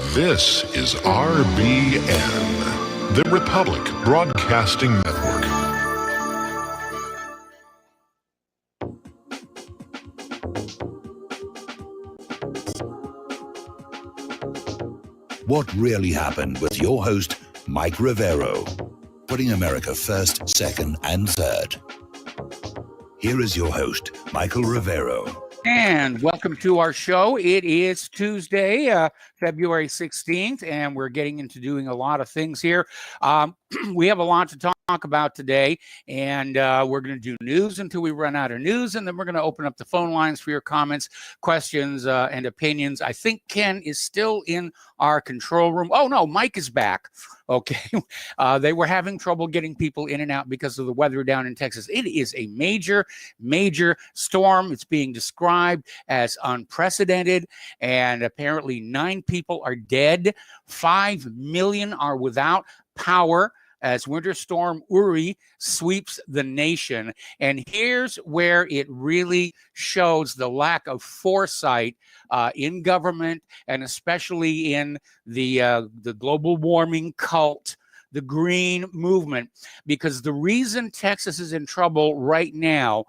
This is RBN, the Republic Broadcasting Network. What really happened with your host, Mike Rivero, putting America first, second, and third. Here is your host, Michael Rivero. And welcome to our show. It is Tuesday, February 16th, and we're getting into doing a lot of things here. We have a lot to talk about today, and we're going to do news until we run out of news, and then we're going to open up the phone lines for your comments, questions, and opinions. I think Ken is still in our control room. Oh, no, Mike is back. Okay. They were having trouble getting people in and out because of the weather down in Texas. It is a major, major storm. It's being described as unprecedented, and apparently 9 people are dead. 5 million are without power as Winter Storm Uri sweeps the nation. And here's where it really shows the lack of foresight in government, and especially in the global warming cult, the green movement, because the reason Texas is in trouble right now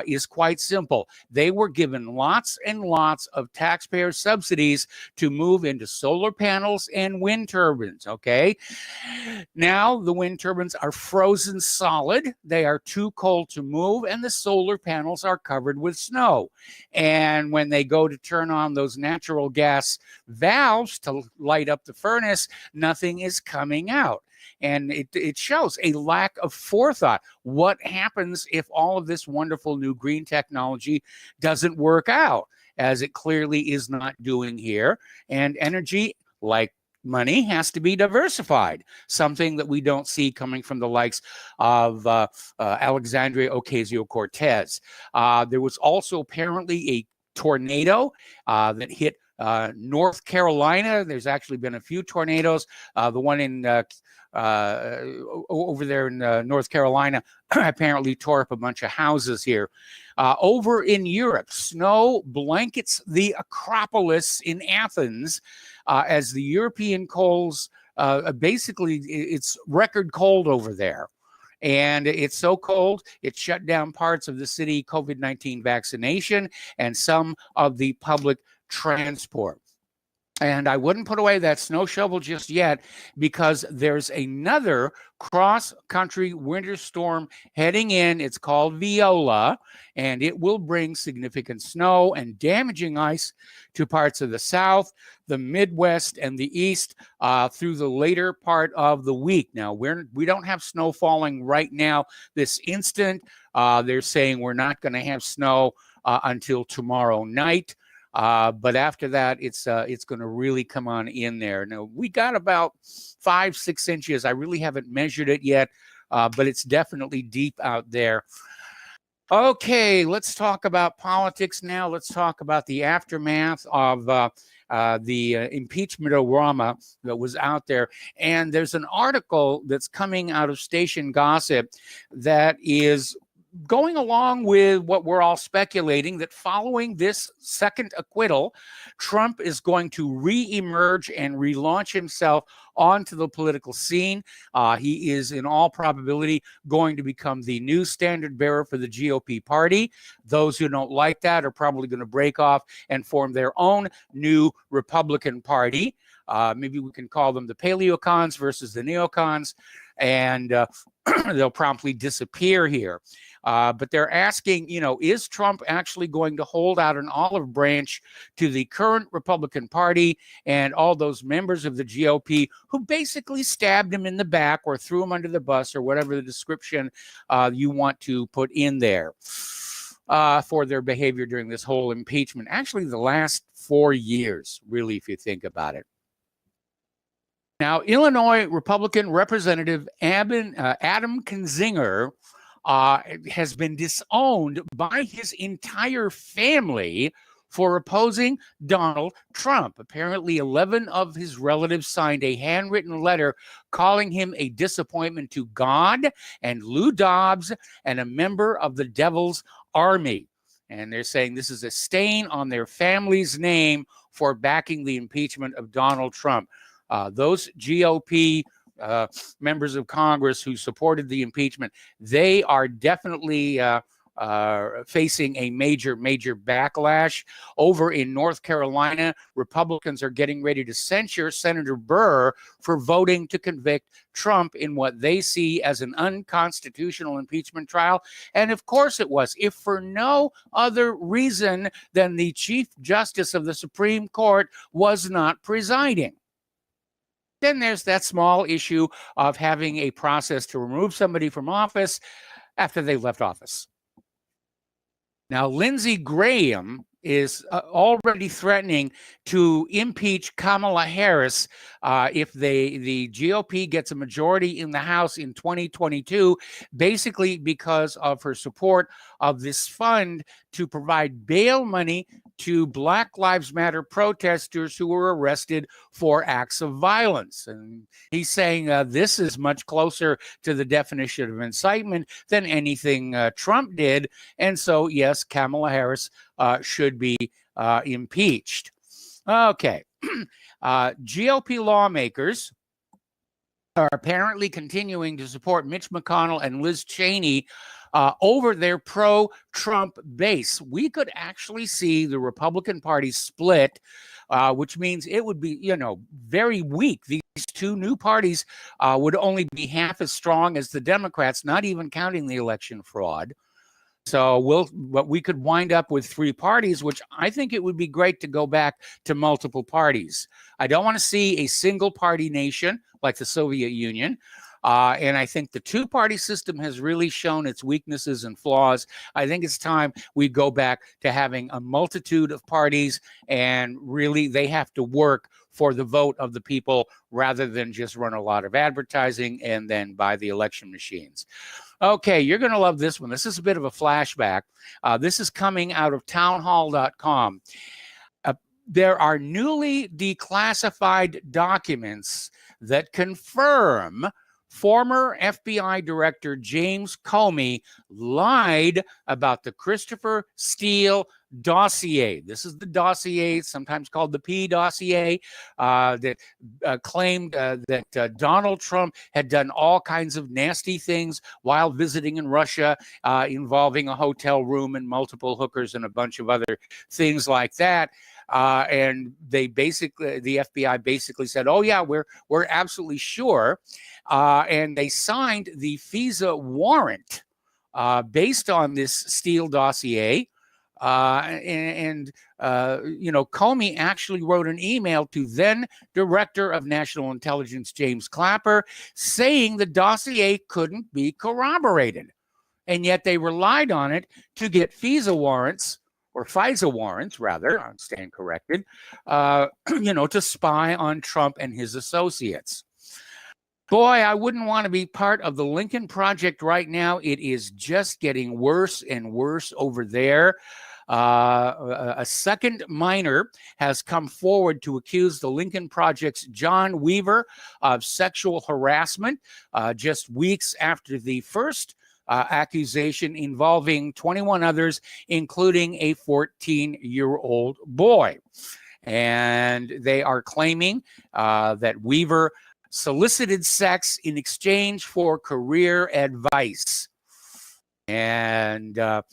is quite simple. They were given lots and lots of taxpayer subsidies to move into solar panels and wind turbines, okay? Now the wind turbines are frozen solid. They are too cold to move, and the solar panels are covered with snow. And when they go to turn on those natural gas valves to light up the furnace, nothing is coming out. And it shows a lack of forethought. What happens if all of this wonderful new green technology doesn't work out, as it clearly is not doing here? And energy, like money, has to be diversified, something that we don't see coming from the likes of Alexandria Ocasio-Cortez. There was also apparently a tornado that hit North Carolina. There's actually been a few tornadoes. The one in over there in North Carolina apparently tore up a bunch of houses here. Over in Europe, snow blankets the Acropolis in Athens as the European colds, basically it's record cold over there. And it's so cold, it shut down parts of the city COVID-19 vaccination and some of the public transport. And I wouldn't put away that snow shovel just yet, because there's another cross-country winter storm heading in. It's called Viola, and it will bring significant snow and damaging ice to parts of the South, the Midwest, and the East through the later part of the week. Now, we don't have snow falling right now this instant. They're saying we're not going to have snow until tomorrow night. But after that, it's going to really come on in there. Now, we got about 5-6 inches. I really haven't measured it yet, but it's definitely deep out there. Okay, let's talk about politics now. Let's talk about the aftermath of the impeachment of Obama that was out there. And there's an article that's coming out of Station Gossip that is going along with what we're all speculating, that following this second acquittal, Trump is going to re-emerge and relaunch himself onto the political scene. He is, in all probability, going to become the new standard bearer for the GOP party. Those who don't like that are probably going to break off and form their own new Republican Party. Maybe we can call them the paleocons versus the neocons, and they'll promptly disappear here. But they're asking, is Trump actually going to hold out an olive branch to the current Republican Party and all those members of the GOP who basically stabbed him in the back or threw him under the bus, or whatever the description you want to put in there for their behavior during this whole impeachment? Actually, the last 4 years, really, if you think about it. Now, Illinois Republican Representative Adam Kinzinger has been disowned by his entire family for opposing Donald Trump. Apparently, 11 of his relatives signed a handwritten letter calling him a disappointment to God and Lou Dobbs and a member of the Devil's Army. And they're saying this is a stain on their family's name for backing the impeachment of Donald Trump. Those GOP members of Congress who supported the impeachment, they are definitely facing a major backlash. Over in North Carolina, Republicans are getting ready to censure Senator Burr for voting to convict Trump in what they see as an unconstitutional impeachment trial. And of course it was, if for no other reason than the Chief Justice of the Supreme Court was not presiding. Then there's that small issue of having a process to remove somebody from office after they left office. Now, Lindsey Graham is already threatening to impeach Kamala Harris if the GOP gets a majority in the House in 2022, basically because of her support of this fund to provide bail money to Black Lives Matter protesters who were arrested for acts of violence. And he's saying this is much closer to the definition of incitement than anything Trump did. And so, yes, Kamala Harris should be impeached. Okay. GOP lawmakers are apparently continuing to support Mitch McConnell and Liz Cheney over their pro-Trump base. We could actually see the Republican Party split, which means it would be, very weak. These two new parties would only be half as strong as the Democrats, not even counting the election fraud. So we could wind up with three parties, which I think it would be great to go back to multiple parties. I don't want to see a single party nation like the Soviet Union. And I think the two-party system has really shown its weaknesses and flaws. I think it's time we go back to having a multitude of parties, and really they have to work for the vote of the people rather than just run a lot of advertising and then buy the election machines. Okay, you're going to love this one. This is a bit of a flashback. This is coming out of townhall.com. There are newly declassified documents that confirm former FBI Director James Comey lied about the Christopher Steele dossier. This is the dossier, sometimes called the P dossier, that claimed that Donald Trump had done all kinds of nasty things while visiting in Russia, involving a hotel room and multiple hookers and a bunch of other things like that. And the FBI basically said, "Oh yeah, we're absolutely sure," and they signed the FISA warrant based on this Steele dossier. Comey actually wrote an email to then Director of National Intelligence James Clapper saying the dossier couldn't be corroborated, and yet they relied on it to get FISA warrants. Or FISA warrants, rather, I'm staying corrected, to spy on Trump and his associates. Boy, I wouldn't want to be part of the Lincoln Project right now. It is just getting worse and worse over there. A second minor has come forward to accuse the Lincoln Project's John Weaver of sexual harassment just weeks after the first accusation involving 21 others, including a 14-year-old boy. And they are claiming that Weaver solicited sex in exchange for career advice. And the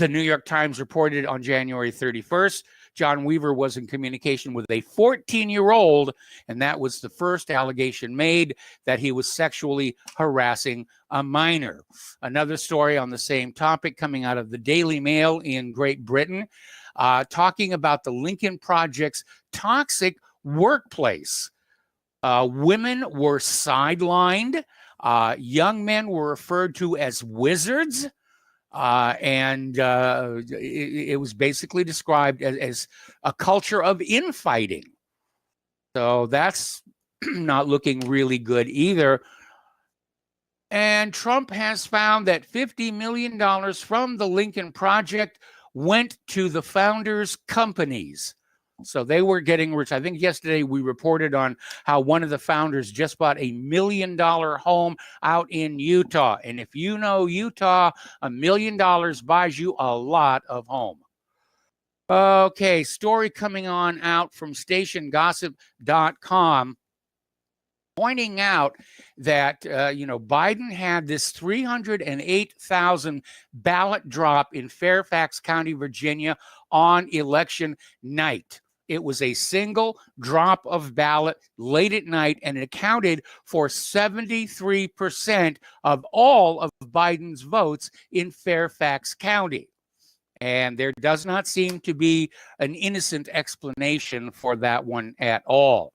New York Times reported on January 31st, John Weaver was in communication with a 14-year-old, and that was the first allegation made that he was sexually harassing a minor. Another story on the same topic coming out of the Daily Mail in Great Britain, talking about the Lincoln Project's toxic workplace. Women were sidelined. Young men were referred to as wizards. And it was basically described as a culture of infighting. So that's not looking really good either. And Trump has found that $50 million from the Lincoln Project went to the founders' companies. So they were getting rich. I think yesterday we reported on how one of the founders just bought $1 million home out in Utah. And if you know Utah, $1 million buys you a lot of home. Okay, story coming on out from stationgossip.com pointing out that, Biden had this 308,000 ballot drop in Fairfax County, Virginia on election night. It was a single drop of ballot late at night, and it accounted for 73% of all of Biden's votes in Fairfax County. And there does not seem to be an innocent explanation for that one at all.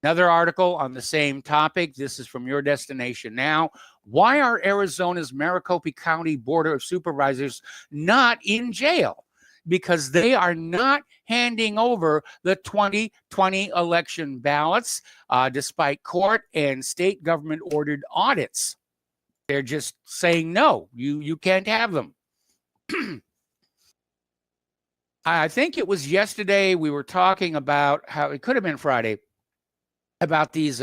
Another article on the same topic. This is from Your Destination Now. Why are Arizona's Maricopa County Board of Supervisors not in jail? Because they are not handing over the 2020 election ballots, despite court and state government ordered audits. They're just saying, no, you can't have them. I think it was yesterday we were talking about how, it could have been Friday, about these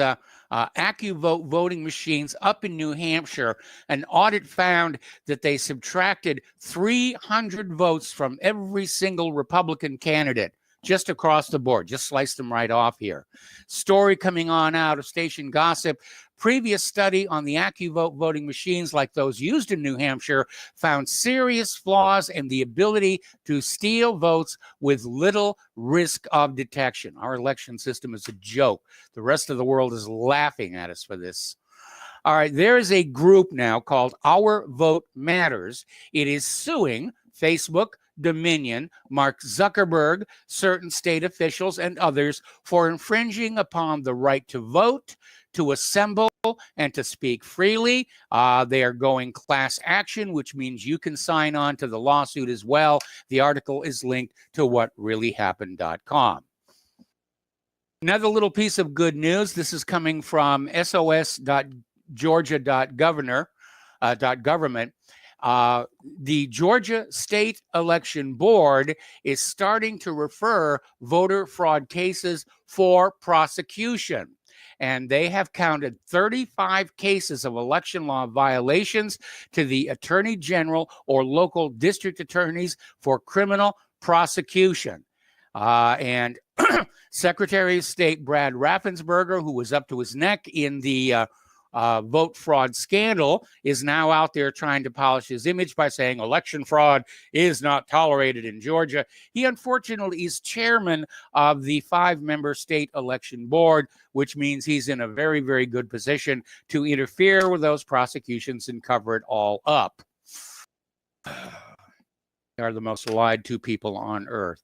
AccuVote voting machines up in New Hampshire. An audit found that they subtracted 300 votes from every single Republican candidate just across the board, just sliced them right off here. Story coming on out of Station Gossip. Previous study on the AccuVote voting machines like those used in New Hampshire found serious flaws in the ability to steal votes with little risk of detection. Our election system is a joke. The rest of the world is laughing at us for this. All right, there is a group now called Our Vote Matters. It is suing Facebook, Dominion, Mark Zuckerberg, certain state officials, and others for infringing upon the right to vote, to assemble, and to speak freely. They are going class action, which means you can sign on to the lawsuit as well. The article is linked to whatreallyhappened.com. Another little piece of good news. This is coming from sos.georgia.government. The Georgia State Election Board is starting to refer voter fraud cases for prosecution. And they have counted 35 cases of election law violations to the Attorney General or local district attorneys for criminal prosecution. And Secretary of State Brad Raffensperger, who was up to his neck in the vote fraud scandal, is now out there trying to polish his image by saying election fraud is not tolerated in Georgia. He unfortunately is chairman of the 5-member state election board, which means he's in a very, very good position to interfere with those prosecutions and cover it all up. They are the most lied to people on earth.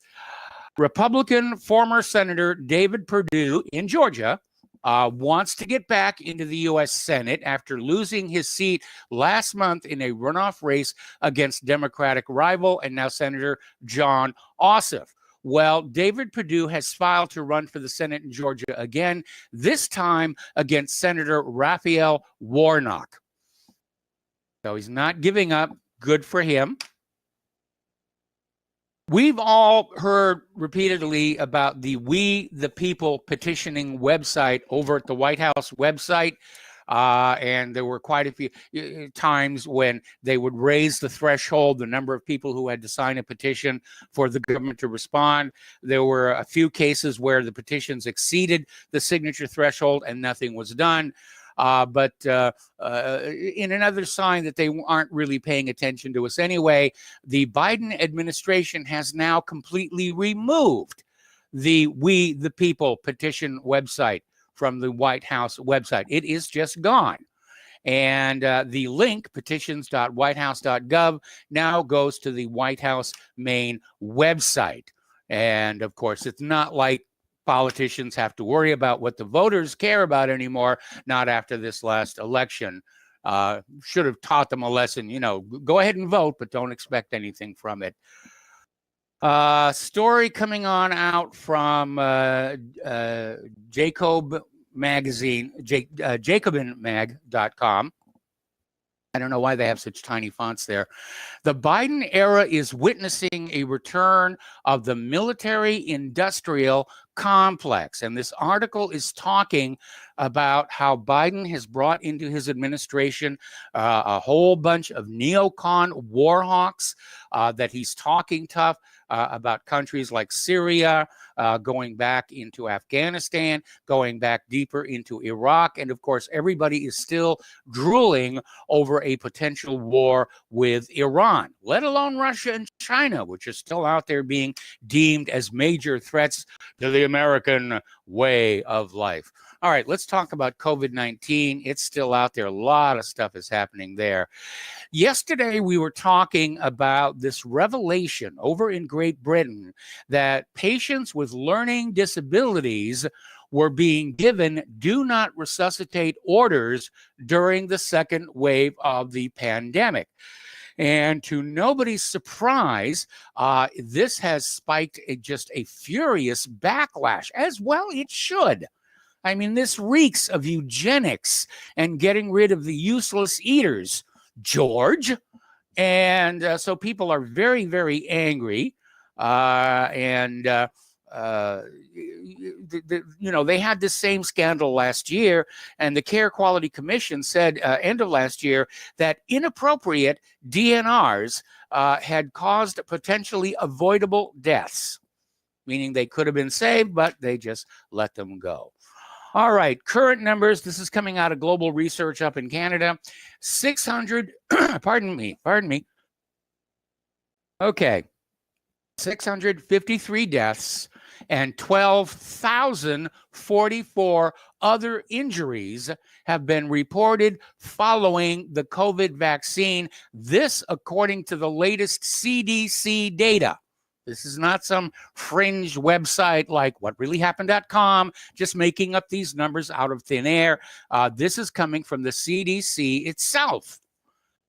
Republican former Senator David Perdue in Georgia wants to get back into the U.S. Senate after losing his seat last month in a runoff race against Democratic rival and now Senator Jon Ossoff. Well, David Perdue has filed to run for the Senate in Georgia again, this time against Senator Raphael Warnock. So he's not giving up. Good for him. We've all heard repeatedly about the We the People petitioning website over at the White House website. And there were quite a few times when they would raise the threshold, the number of people who had to sign a petition for the government to respond. There were a few cases where the petitions exceeded the signature threshold and nothing was done. But in another sign that they aren't really paying attention to us anyway, the Biden administration has now completely removed the We the People petition website from the White House website. It is just gone. And the link, petitions.whitehouse.gov, now goes to the White House main website. And of course, it's not like politicians have to worry about what the voters care about anymore, not after this last election. Should have taught them a lesson, go ahead and vote, but don't expect anything from it. Story coming on out from Jacob Magazine, jacobinmag.com. I don't know why they have such tiny fonts there. The Biden era is witnessing a return of the military-industrial complex. And this article is talking about how Biden has brought into his administration a whole bunch of neocon war hawks, that he's talking tough about countries like Syria, going back into Afghanistan, going back deeper into Iraq. And of course, everybody is still drooling over a potential war with Iran, let alone Russia and China, which are still out there being deemed as major threats to the American way of life. All right, let's talk about COVID-19. It's still out there. A lot of stuff is happening there. Yesterday, we were talking about this revelation over in Great Britain that patients with learning disabilities were being given do not resuscitate orders during the second wave of the pandemic. And to nobody's surprise, this has spiked just a furious backlash, as well it should. I mean, this reeks of eugenics and getting rid of the useless eaters, George. And so people are very, very angry. They had this same scandal last year, and the Care Quality Commission said end of last year that inappropriate DNRs had caused potentially avoidable deaths, meaning they could have been saved, but they just let them go. All right, current numbers. This is coming out of Global Research up in Canada. 600, pardon me. Okay, 653 deaths and 12,044 other injuries have been reported following the COVID vaccine. This, according to the latest CDC data. This is not some fringe website like whatreallyhappened.com, just making up these numbers out of thin air. This is coming from the CDC itself.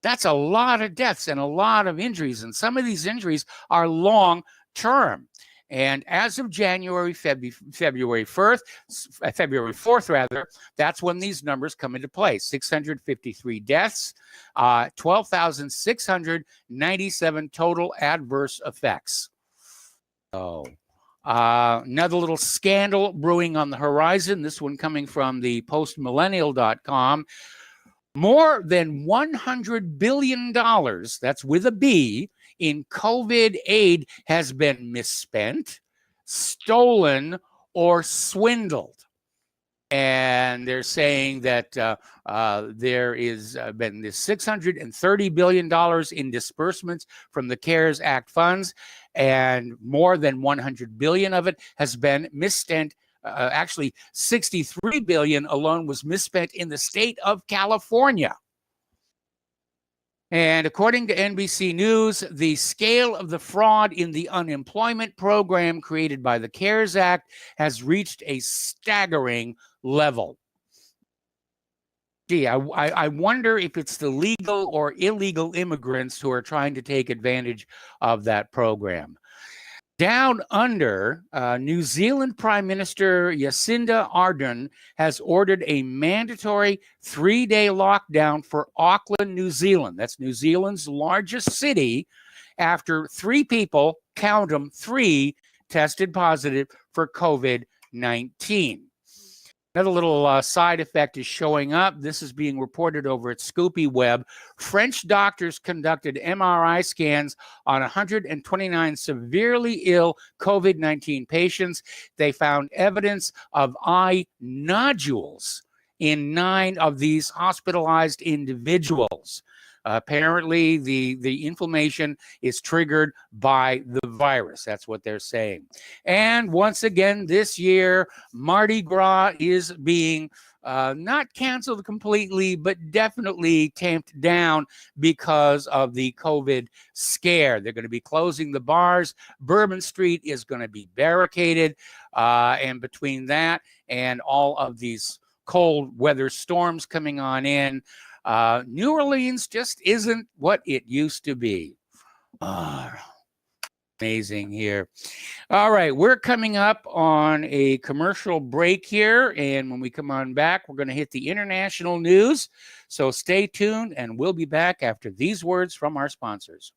That's a lot of deaths and a lot of injuries, and some of these injuries are long-term. And as of February 4th, rather, that's when these numbers come into play. 653 deaths, 12,697 total adverse effects. Oh, another little scandal brewing on the horizon. This one coming from the postmillennial.com. More than $100 billion, that's with a B, in COVID aid has been misspent, stolen, or swindled. And they're saying that there is been this $630 billion in disbursements from the CARES Act funds, and more than $100 billion of it has been misspent. Actually, $63 billion alone was misspent in the state of California. And according to NBC News, the scale of the fraud in the unemployment program created by the CARES Act has reached a staggering level. Gee, I wonder if it's the legal or illegal immigrants who are trying to take advantage of that program. Down under, New Zealand Prime Minister Jacinda Ardern has ordered a mandatory 3-day lockdown for Auckland, New Zealand. That's New Zealand's largest city, after 3 people, count them, 3, tested positive for COVID-19. Another little side effect is showing up. This is being reported over at Scoopy Web. French doctors conducted MRI scans on 129 severely ill COVID-19 patients. They found evidence of eye nodules in 9 of these hospitalized individuals. Apparently, the inflammation is triggered by the virus. That's what they're saying. And once again, this year, Mardi Gras is being not canceled completely, but definitely tamped down because of the COVID scare. They're going to be closing the bars. Bourbon Street is going to be barricaded. And between that and all of these cold weather storms coming on in, New Orleans just isn't what it used to be. Amazing here. All right, we're coming up on a commercial break here, and when we come on back, we're going to hit the international news. So stay tuned, and we'll be back after these words from our sponsors.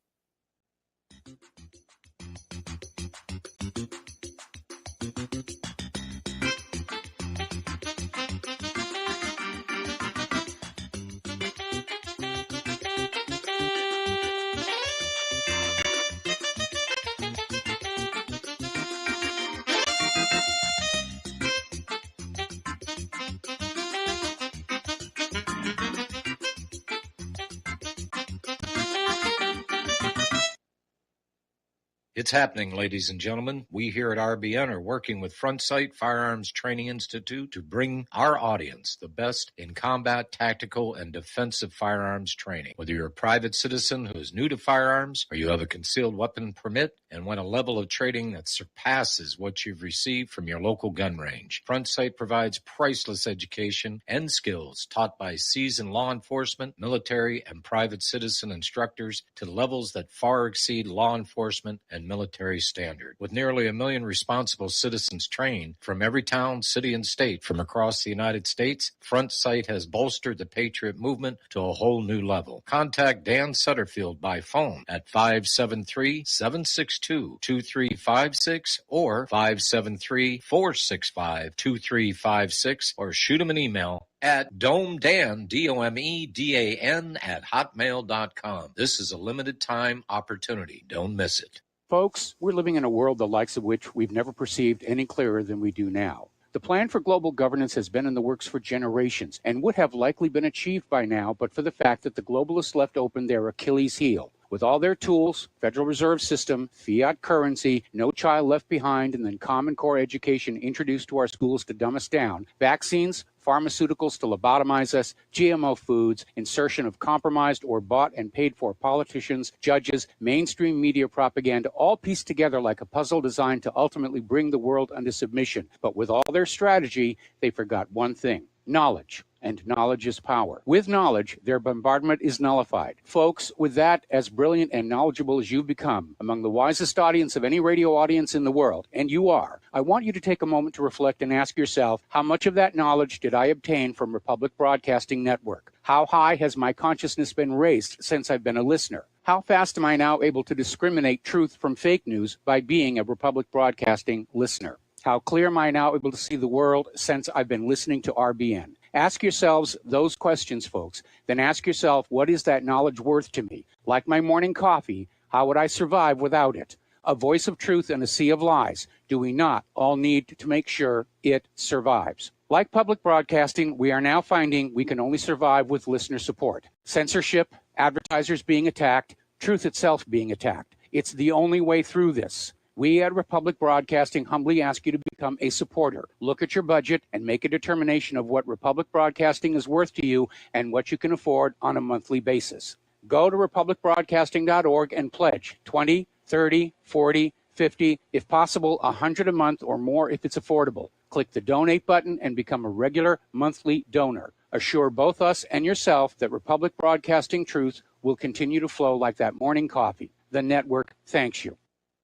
It's happening, ladies and gentlemen. We here at RBN are working with Front Sight Firearms Training Institute to bring our audience the best in combat, tactical, and defensive firearms training. Whether you're a private citizen who is new to firearms or you have a concealed weapon permit and want a level of training that surpasses what you've received from your local gun range, Front Sight provides priceless education and skills taught by seasoned law enforcement, military, and private citizen instructors to levels that far exceed law enforcement and military standard. With nearly 1 million responsible citizens trained from every town, city, and state from across the United States, Front Sight has bolstered the Patriot movement to a whole new level. Contact Dan Sutterfield by phone at 573-762-2356 or 573-465-2356 or shoot him an email at domedan, DOMEDAN, at hotmail.com. This is a limited time opportunity. Don't miss it. Folks, we're living in a world the likes of which we've never perceived any clearer than we do now. The plan for global governance has been in the works for generations and would have likely been achieved by now, but for the fact that the globalists left open their Achilles heel. With all their tools, Federal Reserve System, fiat currency, no child left behind, and then Common Core education introduced to our schools to dumb us down, vaccines, pharmaceuticals to lobotomize us, GMO foods, insertion of compromised or bought and paid for politicians, judges, mainstream media propaganda, all pieced together like a puzzle designed to ultimately bring the world under submission. But with all their strategy, they forgot one thing: knowledge. And knowledge is power. With knowledge, their bombardment is nullified. Folks, with that, as brilliant and knowledgeable as you've become, among the wisest audience of any radio audience in the world, and you are, I want you to take a moment to reflect and ask yourself, how much of that knowledge did I obtain from Republic Broadcasting Network? How high has my consciousness been raised since I've been a listener? How fast am I now able to discriminate truth from fake news by being a Republic Broadcasting listener? How clear am I now able to see the world since I've been listening to RBN? Ask yourselves those questions, folks. Then ask yourself, what is that knowledge worth to me? Like my morning coffee, how would I survive without it? A voice of truth in a sea of lies. Do we not all need to make sure it survives? Like public broadcasting, we are now finding we can only survive with listener support. Censorship, advertisers being attacked, truth itself being attacked. It's the only way through this. We at Republic Broadcasting humbly ask you to become a supporter. Look at your budget and make a determination of what Republic Broadcasting is worth to you and what you can afford on a monthly basis. Go to republicbroadcasting.org and pledge 20, 30, 40, 50, if possible, 100 a month or more if it's affordable. Click the donate button and become a regular monthly donor. Assure both us and yourself that Republic Broadcasting truth will continue to flow like that morning coffee. The network thanks you.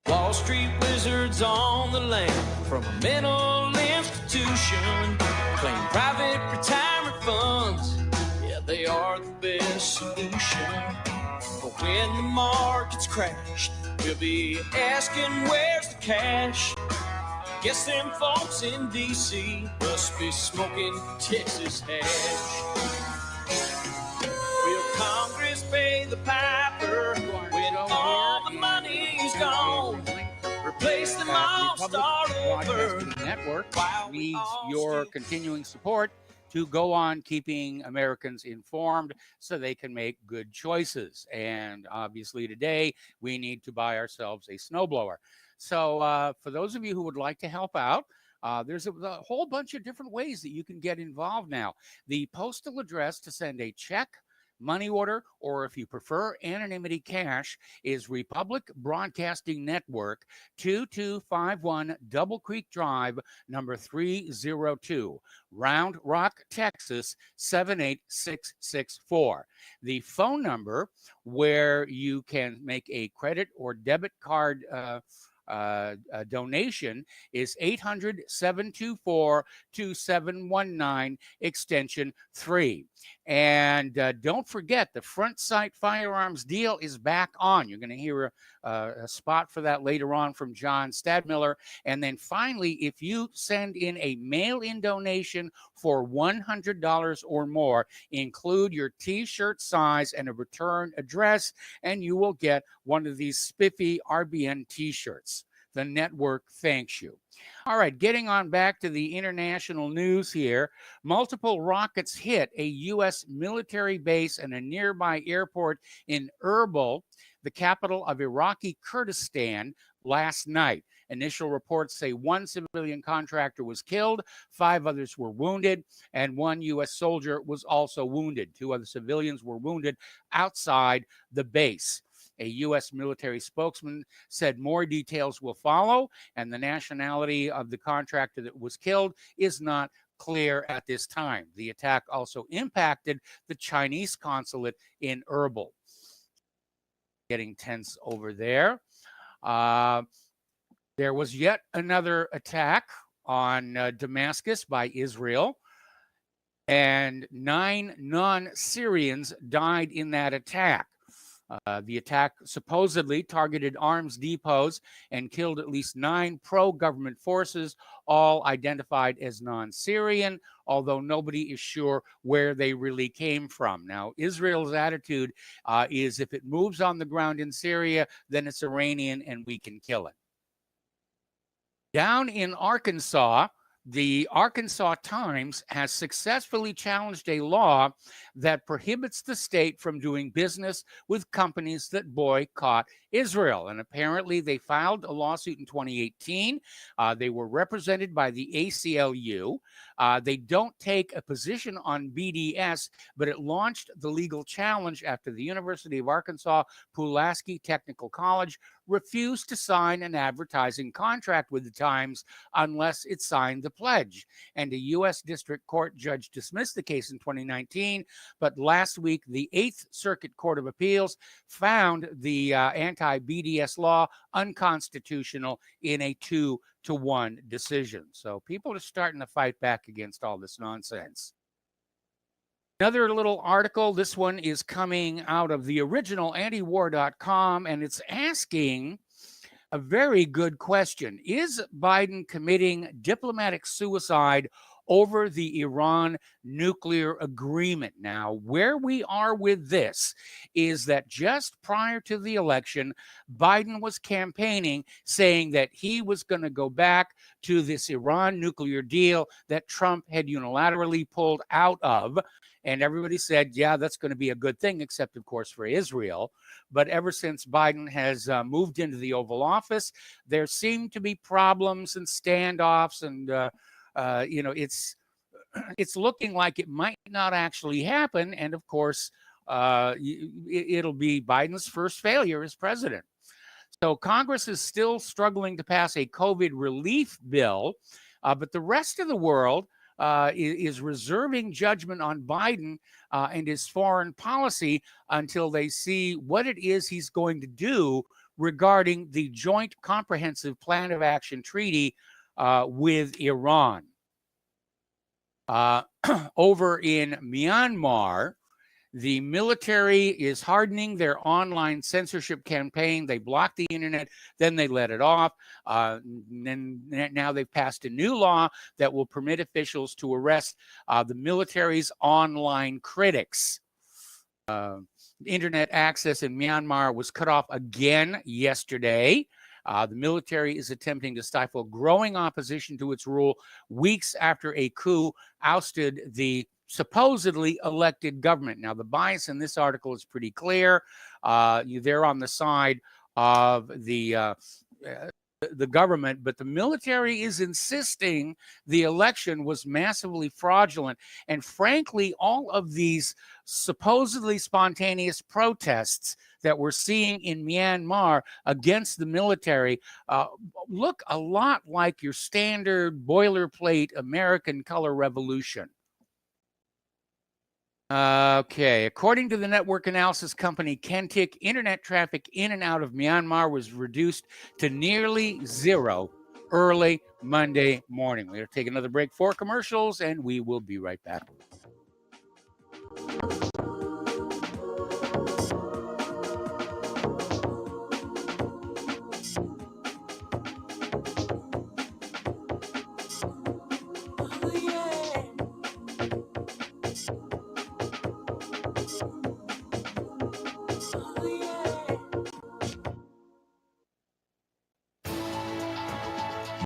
Wall Street wizards on the land from a mental institution, claim private retirement funds. Yeah, they are the best solution. But when the markets crash, we'll be asking where's the cash. Guess them folks in D.C. must be smoking Texas hash. Will Congress pay the piper when all the money's gone? Replace them all, start over. Network needs your continuing support to go on keeping Americans informed so they can make good choices. And obviously today we need to buy ourselves a snowblower. So for those of you who would like to help out, there's a whole bunch of different ways that you can get involved now. The postal address to send a check, money order, or if you prefer anonymity cash, is Republic Broadcasting Network, 2251 Double Creek Drive, number 302, Round Rock, Texas, 78664. The phone number where you can make a credit or debit card donation is 800-724-2719, extension 3. And don't forget, the Front Sight Firearms deal is back on. You're going to hear a spot for that later on from John Stadmiller. And then finally, if you send in a mail-in donation for $100 or more, include your T-shirt size and a return address, and you will get one of these spiffy RBN T-shirts. The network thanks you. All right, getting on back to the international news here. Multiple rockets hit a U.S. military base and a nearby airport in Erbil, the capital of Iraqi Kurdistan, last night. Initial reports say 1 civilian contractor was killed, 5 others were wounded, and 1 U.S. soldier was also wounded. 2 other civilians were wounded outside the base. A U.S. military spokesman said more details will follow, and the nationality of the contractor that was killed is not clear at this time. The attack also impacted the Chinese consulate in Erbil. Getting tense over there. There was yet another attack on Damascus by Israel, and 9 non-Syrians died in that attack. The attack supposedly targeted arms depots and killed at least 9 pro-government forces, all identified as non-Syrian, although nobody is sure where they really came from. Now, Israel's attitude is if it moves on the ground in Syria, then it's Iranian and we can kill it. Down in Arkansas, the Arkansas Times has successfully challenged a law that prohibits the state from doing business with companies that boycott Israel. And apparently they filed a lawsuit in 2018. They were represented by the ACLU. They don't take a position on BDS, but it launched the legal challenge after the University of Arkansas Pulaski Technical College refused to sign an advertising contract with the Times unless it signed the pledge. And a U.S. District Court judge dismissed the case in 2019, but last week the 8th Circuit Court of Appeals found the anti-BDS law unconstitutional in a 2-1 decision. So people are starting to fight back against all this nonsense. Another little article, this one is coming out of the original antiwar.com, and it's asking a very good question. Is Biden committing diplomatic suicide over the Iran nuclear agreement? Now, where we are with this is that just prior to the election, Biden was campaigning saying that he was going to go back to this Iran nuclear deal that Trump had unilaterally pulled out of. And everybody said, yeah, that's going to be a good thing, except, of course, for Israel. But ever since Biden has moved into the Oval Office, there seem to be problems and standoffs. And, it's looking like it might not actually happen. And, of course, it'll be Biden's first failure as president. So Congress is still struggling to pass a COVID relief bill, but the rest of the world is reserving judgment on Biden and his foreign policy until they see what it is he's going to do regarding the Joint Comprehensive Plan of Action Treaty with Iran. Over in Myanmar, the military is hardening their online censorship campaign. They blocked the internet, then they let it off. And now they've passed a new law that will permit officials to arrest the military's online critics. Internet access in Myanmar was cut off again yesterday. The military is attempting to stifle growing opposition to its rule weeks after a coup ousted the supposedly elected government. Now, the bias in this article is pretty clear. They're on the side of the government, but the military is insisting the election was massively fraudulent. And frankly, all of these supposedly spontaneous protests that we're seeing in Myanmar against the military look a lot like your standard boilerplate American color revolution. Okay, according to the network analysis company Kentik, internet traffic in and out of Myanmar was reduced to nearly zero early Monday morning. We're going to take another break for commercials, and we will be right back.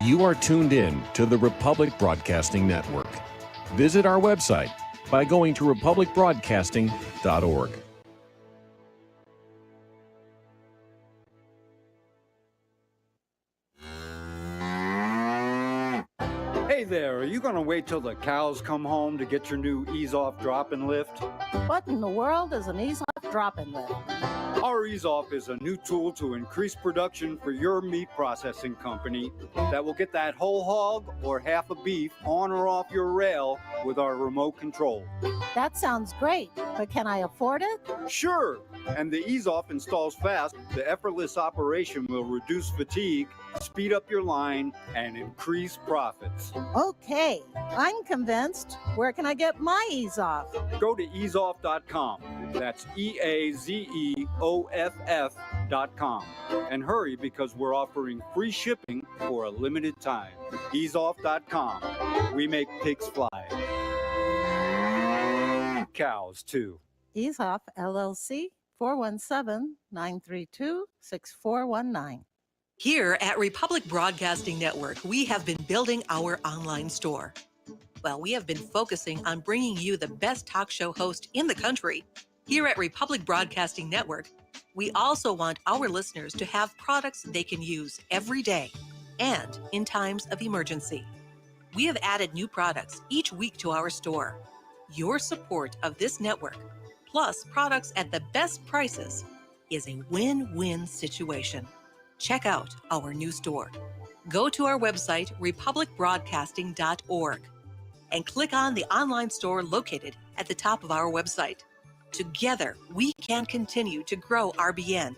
You are tuned in to the Republic Broadcasting Network. Visit our website by going to republicbroadcasting.org. Hey there, are you going to wait till the cows come home to get your new Ease Off Drop and Lift? What in the world is an Ease Off Drop and Lift? Our Ease Off is a new tool to increase production for your meat processing company that will get that whole hog or half a beef on or off your rail with our remote control. That sounds great, but can I afford it? Sure, and the Ease Off installs fast. The effortless operation will reduce fatigue, speed up your line, and increase profits. Okay, I'm convinced. Where can I get my Ease Off? Go to easeoff.com. That's EAZEOFF.com. And hurry because we're offering free shipping for a limited time. Easeoff.com. We make pigs fly. Cows, too. Ease Off LLC 417-932-6419. Here at Republic Broadcasting Network, we have been building our online store. Well, we have been focusing on bringing you the best talk show host in the country. Here at Republic Broadcasting Network, we also want our listeners to have products they can use every day and in times of emergency. We have added new products each week to our store. Your support of this network, plus products at the best prices, is a win-win situation. Check out our new store. Go to our website, republicbroadcasting.org, and click on the online store located at the top of our website. Together, we can continue to grow RBN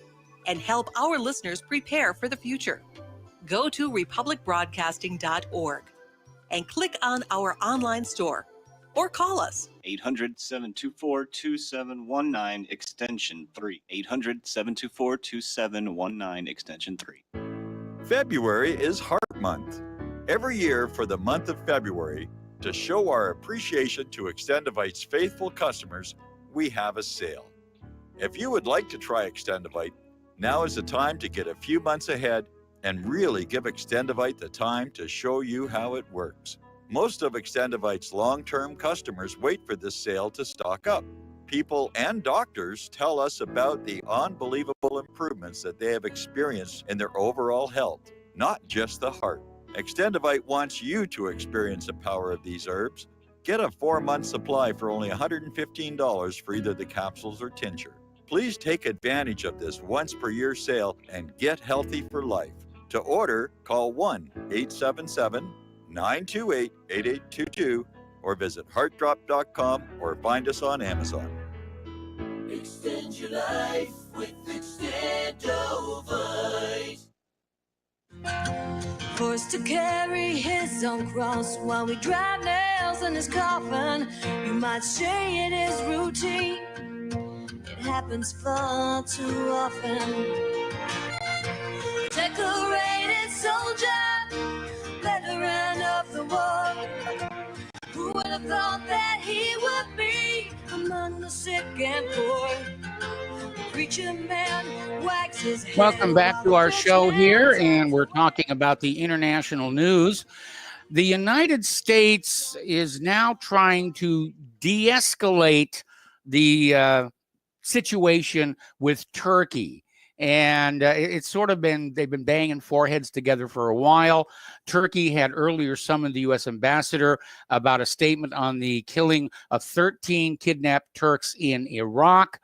and help our listeners prepare for the future. Go to republicbroadcasting.org and click on our online store or call us. 800-724-2719, extension 3. 800-724-2719, extension 3. February is Heart Month. Every year for the month of February, to show our appreciation to Extendivite's faithful customers, we have a sale. If you would like to try Extendivite, now is the time to get a few months ahead and really give Extendivite the time to show you how it works. Most of Extendivite's long-term customers wait for this sale to stock up. People and doctors tell us about the unbelievable improvements that they have experienced in their overall health, not just the heart. Extendivite wants you to experience the power of these herbs. Get a 4-month supply for only $115 for either the capsules or tincture. Please take advantage of this once-per-year sale and get healthy for life. To order, call 1-877-928-8822 or visit heartdrop.com or find us on Amazon. Extend your life with Extendovite. Forced to carry his own cross while we drive nails in his coffin. You might say it is routine. It happens far too often. Decorated soldier, veteran of the war. Who would have thought that he would be among the sick and poor? Preacher man wags his head. Welcome back to our show here, and we're talking about the international news. The United States is now trying to de-escalate the situation with Turkey. And it's sort of been, they've been banging foreheads together for a while. Turkey had earlier summoned the U.S. ambassador about a statement on the killing of 13 kidnapped Turks in Iraq.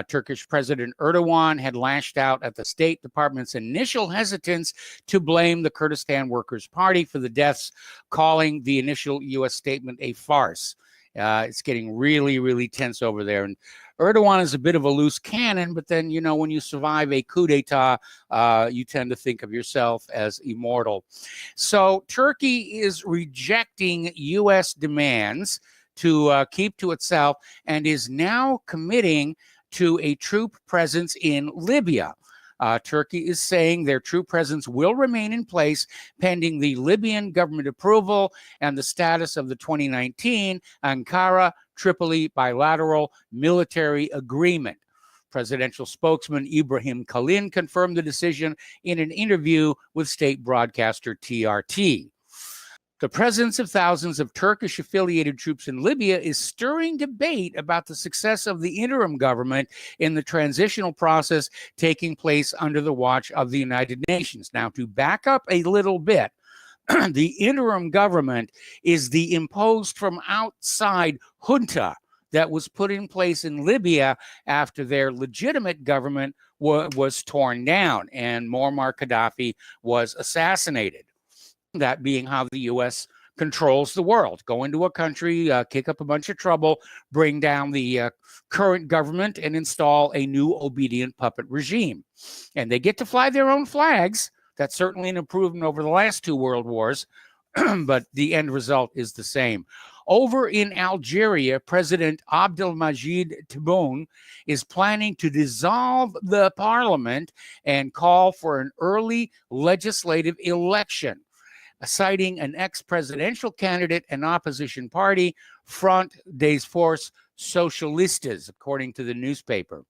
Turkish President Erdogan had lashed out at the State Department's initial hesitance to blame the Kurdistan Workers' Party for the deaths, calling the initial U.S. statement a farce. It's getting really, really tense over there. And Erdogan is a bit of a loose cannon, but then, you know, when you survive a coup d'etat, you tend to think of yourself as immortal. So Turkey is rejecting U.S. demands to keep to itself and is now committing to a troop presence in Libya. Turkey is saying their troop presence will remain in place pending the Libyan government approval and the status of the 2019 Ankara-Tripoli bilateral military agreement. Presidential spokesman Ibrahim Kalin confirmed the decision in an interview with state broadcaster TRT. The presence of thousands of Turkish-affiliated troops in Libya is stirring debate about the success of the interim government in the transitional process taking place under the watch of the United Nations. Now, to back up a little bit, The interim government is the imposed from outside junta that was put in place in Libya after their legitimate government was torn down and Muammar Gaddafi was assassinated. That being how the U.S. controls the world. Go into a country, kick up a bunch of trouble, bring down the current government, and install a new obedient puppet regime. And they get to fly their own flags. That's certainly an improvement over the last two world wars, but the end result is the same. Over in Algeria, President Abdelmajid Tebboune is planning to dissolve the parliament and call for an early legislative election, citing an ex-presidential candidate and opposition party, Front des Forces Socialistes, according to the newspaper.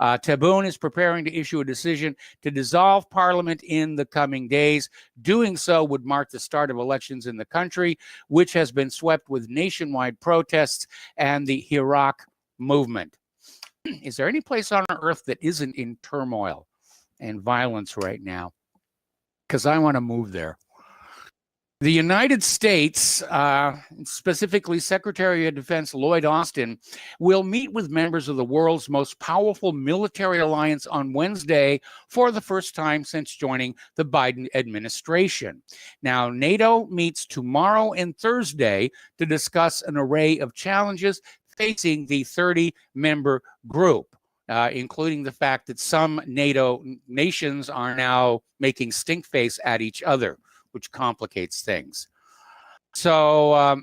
Tebboune is preparing to issue a decision to dissolve parliament in the coming days. Doing so would mark the start of elections in the country, which has been swept with nationwide protests and the Iraq movement. Is there any place on earth that isn't in turmoil and violence right now? Because I want to move there. The United States, specifically Secretary of Defense Lloyd Austin, will meet with members of the world's most powerful military alliance on Wednesday for the first time since joining the Biden administration. Now, NATO meets tomorrow and Thursday to discuss an array of challenges facing the 30-member group, including the fact that some NATO nations are now making stink face at each other, which complicates things. So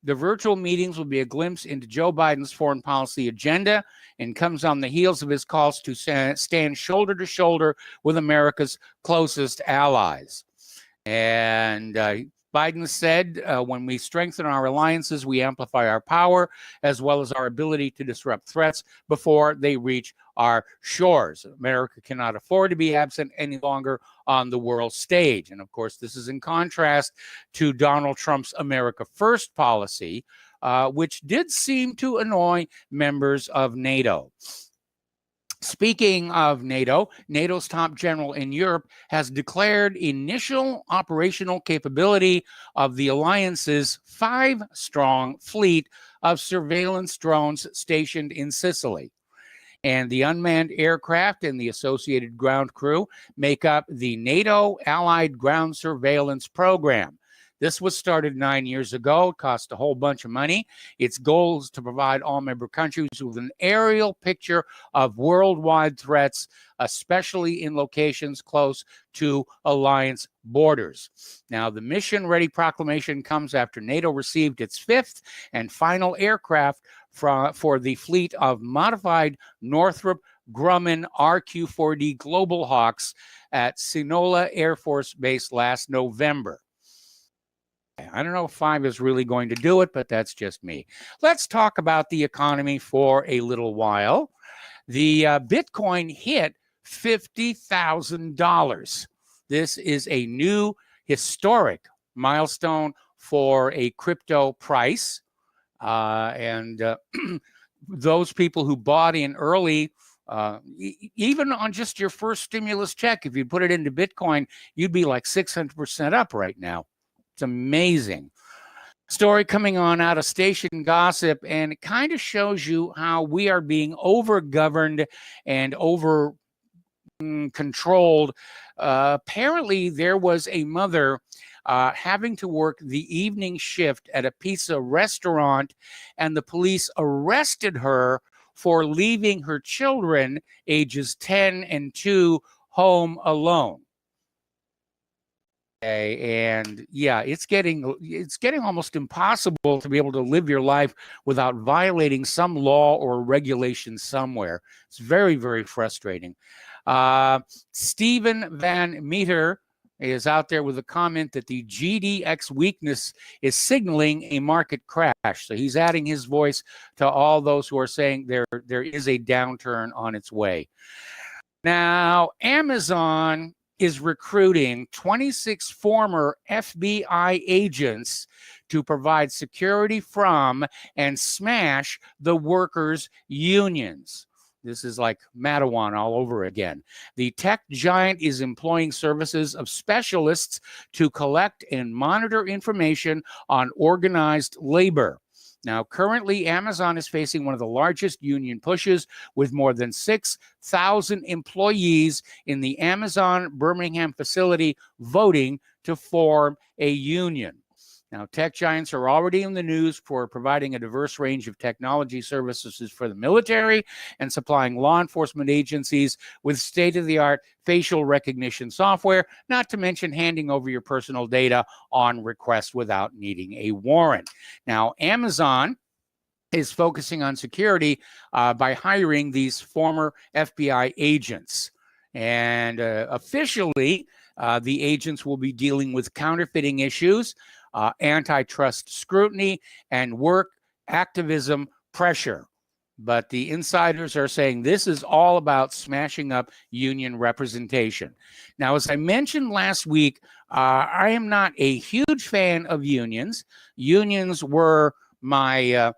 the virtual meetings will be a glimpse into Joe Biden's foreign policy agenda and comes on the heels of his calls to stand shoulder to shoulder with America's closest allies. And Biden said, when we strengthen our alliances, we amplify our power as well as our ability to disrupt threats before they reach our shores. America cannot afford to be absent any longer on the world stage. And of course, this is in contrast to Donald Trump's America First policy, which did seem to annoy members of NATO. Speaking of NATO, NATO's top general in Europe has declared initial operational capability of the alliance's 5-strong fleet of surveillance drones stationed in Sicily. And the unmanned aircraft and the associated ground crew make up the NATO Allied Ground Surveillance Program. This was started 9 years ago. It cost a whole bunch of money. Its goal is to provide all member countries with an aerial picture of worldwide threats, especially in locations close to alliance borders. Now, the mission-ready proclamation comes after NATO received its 5th and final aircraft for the fleet of modified Northrop Grumman RQ-4D Global Hawks at Sinola Air Force Base last November. I don't know if 5 is really going to do it, but that's just me. Let's talk about the economy for a little while. The Bitcoin hit $50,000. This is a new historic milestone for a crypto price. Those people who bought in early, even on just your first stimulus check, if you put it into Bitcoin, you'd be like 600% up right now. It's amazing. Story coming on out of Station Gossip, and it kind of shows you how we are being over-governed and over-controlled. Apparently, there was a mother having to work the evening shift at a pizza restaurant, and the police arrested her for leaving her children, ages 10 and 2, home alone. And yeah, it's getting almost impossible to be able to live your life without violating some law or regulation somewhere. It's very, very frustrating. Stephen Van Meter is out there with a comment that the GDX weakness is signaling a market crash. So he's adding his voice to all those who are saying there is a downturn on its way. Now, Amazon is recruiting 26 former FBI agents to provide security from and smash the workers' unions. This is like Mattawan all over again. The tech giant is employing services of specialists to collect and monitor information on organized labor. Now, currently, Amazon is facing one of the largest union pushes with more than 6,000 employees in the Amazon Birmingham facility voting to form a union. Now, tech giants are already in the news for providing a diverse range of technology services for the military and supplying law enforcement agencies with state-of-the-art facial recognition software, not to mention handing over your personal data on request without needing a warrant. Now, Amazon is focusing on security by hiring these former FBI agents. And officially, the agents will be dealing with counterfeiting issues, antitrust scrutiny, and work activism pressure. But the insiders are saying this is all about smashing up union representation. Now, as I mentioned last week, I am not a huge fan of unions. Unions were my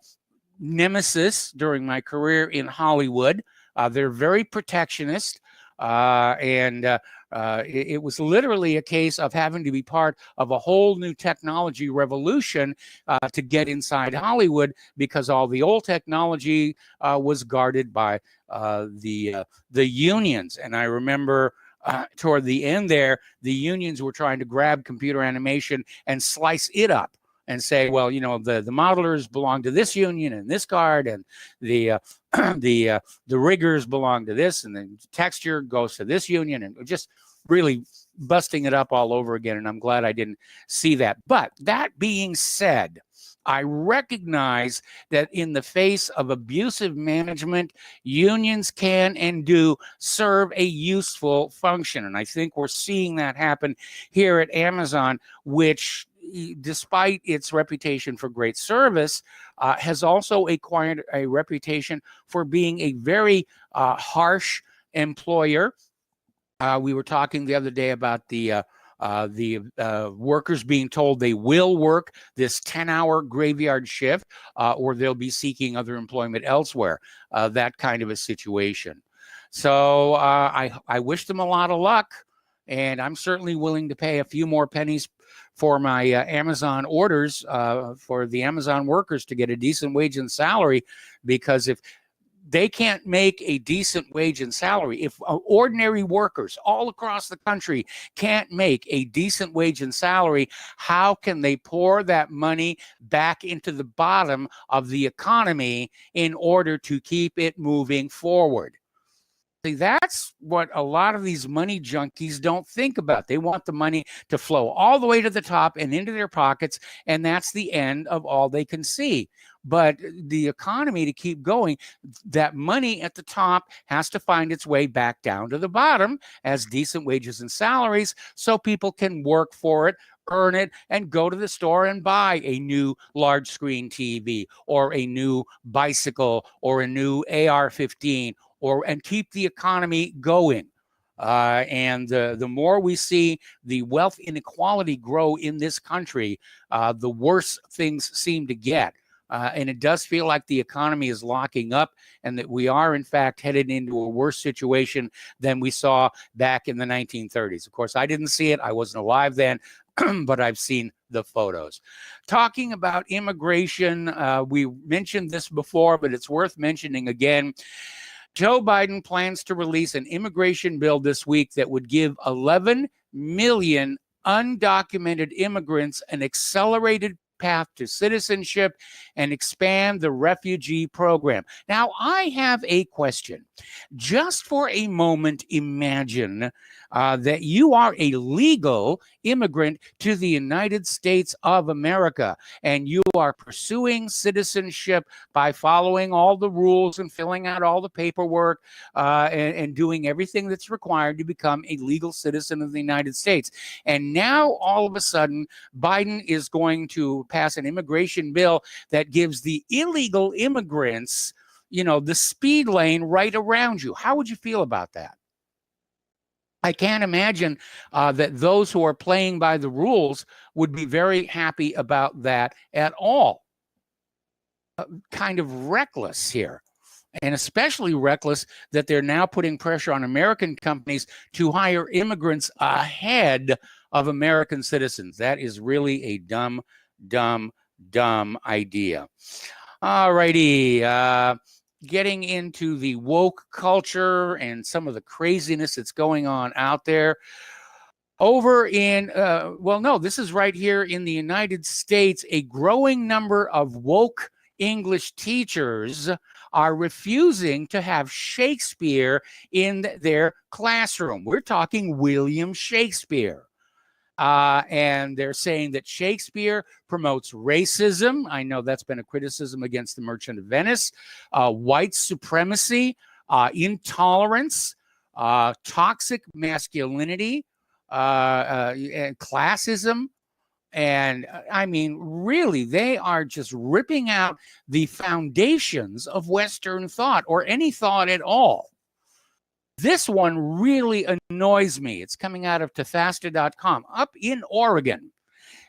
nemesis during my career in Hollywood. They're very protectionist, and it was literally a case of having to be part of a whole new technology revolution to get inside Hollywood, because all the old technology was guarded by the unions. And I remember toward the end there, the unions were trying to grab computer animation and slice it up and say, well, you know, the modelers belong to this union and this guard, and the riggers belong to this, and the texture goes to this union, and just really busting it up all over again. And I'm glad I didn't see that. But that being said, I recognize that in the face of abusive management, unions can and do serve a useful function. And I think we're seeing that happen here at Amazon, which, despite its reputation for great service, has also acquired a reputation for being a very harsh employer. We were talking the other day about the workers being told they will work this 10-hour graveyard shift, or they'll be seeking other employment elsewhere, that kind of a situation. So I wish them a lot of luck, and I'm certainly willing to pay a few more pennies for my Amazon orders, for the Amazon workers to get a decent wage and salary, because if they can't make a decent wage and salary, if ordinary workers all across the country can't make a decent wage and salary, how can they pour that money back into the bottom of the economy in order to keep it moving forward? See, that's what a lot of these money junkies don't think about. They want the money to flow all the way to the top and into their pockets, and that's the end of all they can see. But the economy, to keep going, that money at the top has to find its way back down to the bottom as decent wages and salaries, so people can work for it, earn it, and go to the store and buy a new large screen TV, or a new bicycle, or a new AR-15, and keep the economy going. And the more we see the wealth inequality grow in this country, the worse things seem to get. And it does feel like the economy is locking up, and that we are, in fact, headed into a worse situation than we saw back in the 1930s. Of course, I didn't see it. I wasn't alive then, but I've seen the photos. Talking about immigration, we mentioned this before, but it's worth mentioning again. Joe Biden plans to release an immigration bill this week that would give 11 million undocumented immigrants an accelerated path to citizenship and expand the refugee program. Now, I have a question. Just for a moment, imagine that you are a legal immigrant to the United States of America, and you are pursuing citizenship by following all the rules and filling out all the paperwork, and doing everything that's required to become a legal citizen of the United States. And now, all of a sudden, Biden is going to pass an immigration bill that gives the illegal immigrants, you know, the speed lane right around you. How would you feel about that? I can't imagine that those who are playing by the rules would be very happy about that at all. Kind of reckless here. And especially reckless that they're now putting pressure on American companies to hire immigrants ahead of American citizens. That is really a dumb idea. All righty. Getting into the woke culture and some of the craziness that's going on out there. Over in, this is right here in the United States, a growing number of woke English teachers are refusing to have Shakespeare in their classroom. We're talking William Shakespeare. And they're saying that Shakespeare promotes racism. I know that's been a criticism against the Merchant of Venice, white supremacy, intolerance, toxic masculinity, and classism. And I mean, really, they are just ripping out the foundations of Western thought, or any thought at all. This one really annoys me. It's coming out of Tethasta.com. Up in Oregon,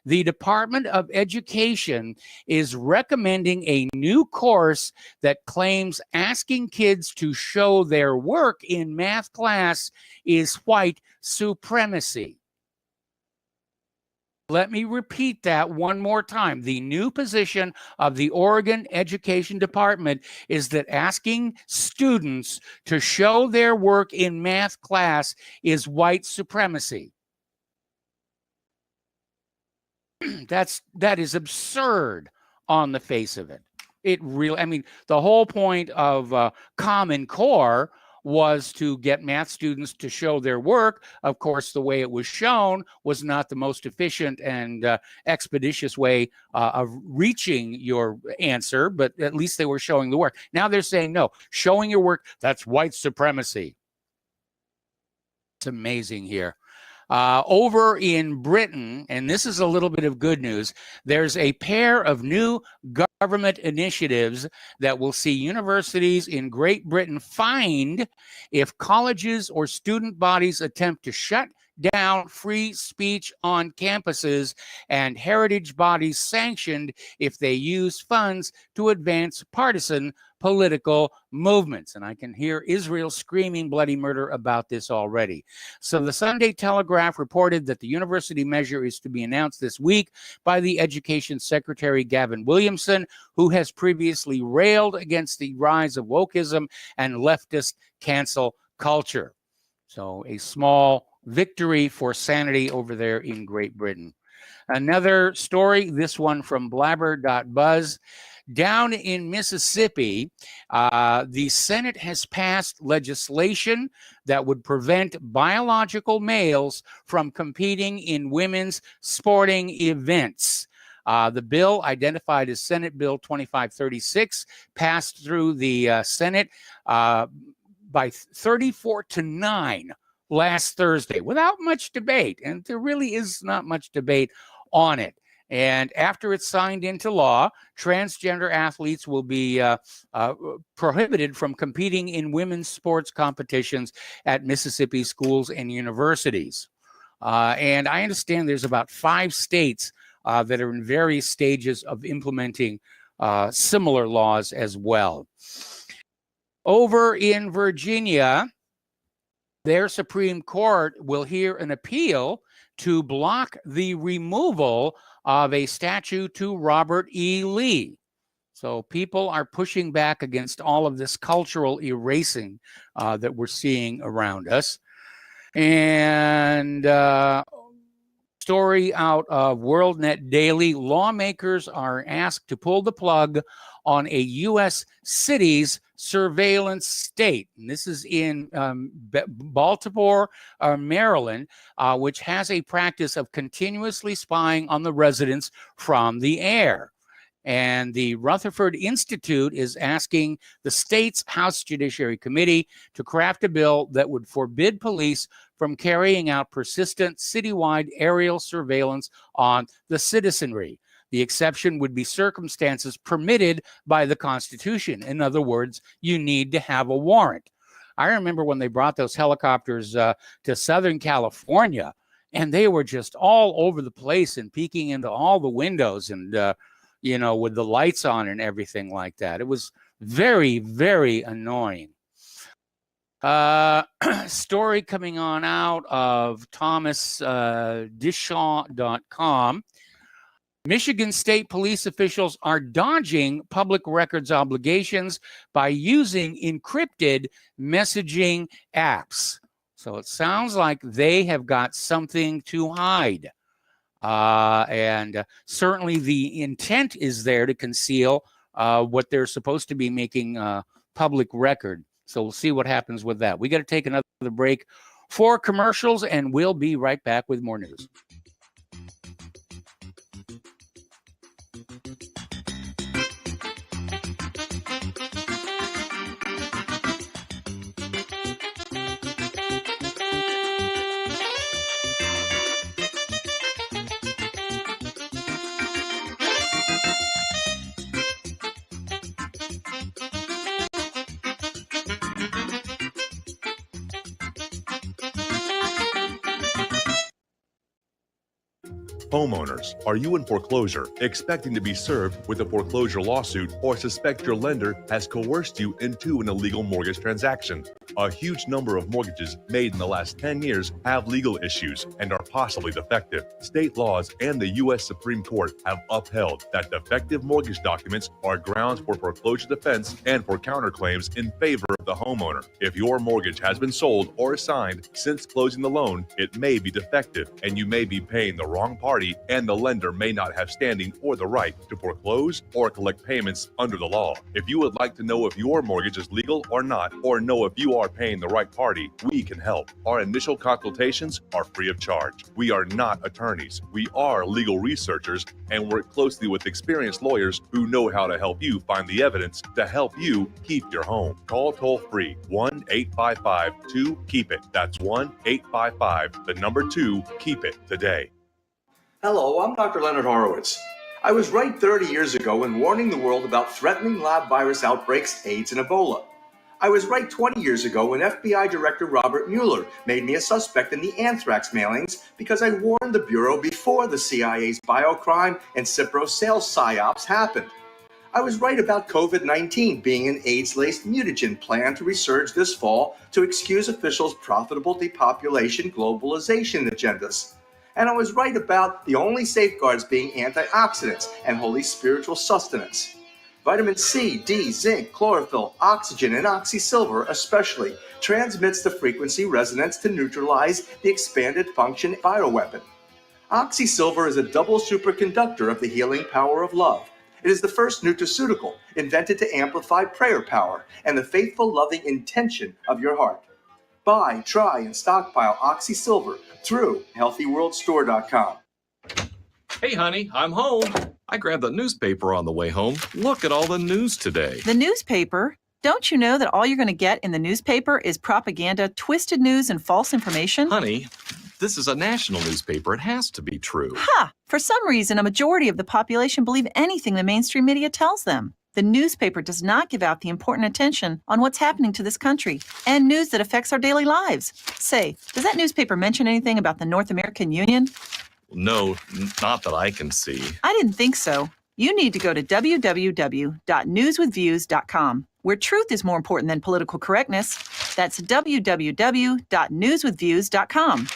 the Department of Education is recommending a new course that claims asking kids to show their work in math class is white supremacy. Let me repeat that one more time. The new position of the Oregon Education Department is that asking students to show their work in math class is white supremacy. That is absurd on the face of it. It really, I mean, the whole point of Common Core was to get math students to show their work. Of course, the way it was shown was not the most efficient and expeditious way of reaching your answer, but at least they were showing the work. Now they're saying, no, showing your work, that's white supremacy. It's amazing here. Over in Britain, and this is a little bit of good news, there's a pair of new government initiatives that will see universities in Great Britain fined if colleges or student bodies attempt to shut down free speech on campuses, and heritage bodies sanctioned if they use funds to advance partisan political movements. And I can hear Israel screaming bloody murder about this already. So the Sunday Telegraph reported that the university measure is to be announced this week by the Education Secretary Gavin Williamson, who has previously railed against the rise of wokeism and leftist cancel culture. So a small victory for sanity over there in Great Britain. Another story, this one from blabber.buzz. Down in Mississippi, the Senate has passed legislation that would prevent biological males from competing in women's sporting events. The bill, identified as Senate Bill 2536, passed through the Senate by 34-9 last Thursday without much debate. And there really is not much debate on it. And after it's signed into law, transgender athletes will be prohibited from competing in women's sports competitions at Mississippi schools and universities. And I understand there's about 5 states that are in various stages of implementing similar laws as well. Over in Virginia, their Supreme Court will hear an appeal to block the removal of a statue to Robert E. Lee. So people are pushing back against all of this cultural erasing that we're seeing around us. And story out of WorldNet Daily, lawmakers are asked to pull the plug on a U.S. city's surveillance state. And this is in Baltimore, Maryland, which has a practice of continuously spying on the residents from the air. And the Rutherford Institute is asking the state's House Judiciary Committee to craft a bill that would forbid police from carrying out persistent citywide aerial surveillance on the citizenry. The exception would be circumstances permitted by the Constitution. In other words, you need to have a warrant. I remember when they brought those helicopters to Southern California, and they were just all over the place and peeking into all the windows and, with the lights on and everything like that. It was Very, very annoying. Story coming on out of thomasdishon.com. Michigan State police officials are dodging public records obligations by using encrypted messaging apps. So it sounds like they have got something to hide. And certainly the intent is there to conceal what they're supposed to be making public record. So we'll see what happens with that. We got to take another break for commercials, and we'll be right back with more news. Homeowners, are you in foreclosure, expecting to be served with a foreclosure lawsuit, or suspect your lender has coerced you into an illegal mortgage transaction? A huge number of mortgages made in the last 10 years have legal issues and are possibly defective. State laws and the U.S. Supreme Court have upheld that defective mortgage documents are grounds for foreclosure defense and for counterclaims in favor of the homeowner. If your mortgage has been sold or assigned since closing the loan, it may be defective and you may be paying the wrong party, and the lender may not have standing or the right to foreclose or collect payments under the law. If you would like to know if your mortgage is legal or not, or know if you are paying the right party, we can help. Our initial consultations are free of charge. We are not attorneys. We are legal researchers and work closely with experienced lawyers who know how to help you find the evidence to help you keep your home. Call toll-free 1-855-2-KEEP-IT. That's 1-855-2-KEEP-IT today. Hello, I'm Dr. Leonard Horowitz. I was right 30 years ago in warning the world about threatening lab virus outbreaks, AIDS, and Ebola. I was right 20 years ago when FBI Director Robert Mueller made me a suspect in the anthrax mailings because I warned the Bureau before the CIA's biocrime and Cipro sales psyops happened. I was right about COVID-19 being an AIDS-laced mutagen planned to resurge this fall to excuse officials' profitable depopulation globalization agendas. And I was right about the only safeguards being antioxidants and holy spiritual sustenance. Vitamin C, D, zinc, chlorophyll, oxygen, and oxysilver especially transmits the frequency resonance to neutralize the expanded function bioweapon. Oxysilver is a double superconductor of the healing power of love. It is the first nutraceutical invented to amplify prayer power and the faithful, loving intention of your heart. Buy, try, and stockpile Oxysilver through HealthyWorldStore.com. Hey, honey, I'm home. I grabbed the newspaper on the way home. Look at all the news today. The newspaper? Don't you know that all you're going to get in the newspaper is propaganda, twisted news, and false information? Honey, this is a national newspaper. It has to be true. Ha! For some reason, a majority of the population believe anything the mainstream media tells them. The newspaper does not give out the important attention on what's happening to this country and news that affects our daily lives. Say, does that newspaper mention anything about the North American Union? No, not that I can see. I didn't think so. You need to go to www.newswithviews.com, where truth is more important than political correctness. That's www.newswithviews.com.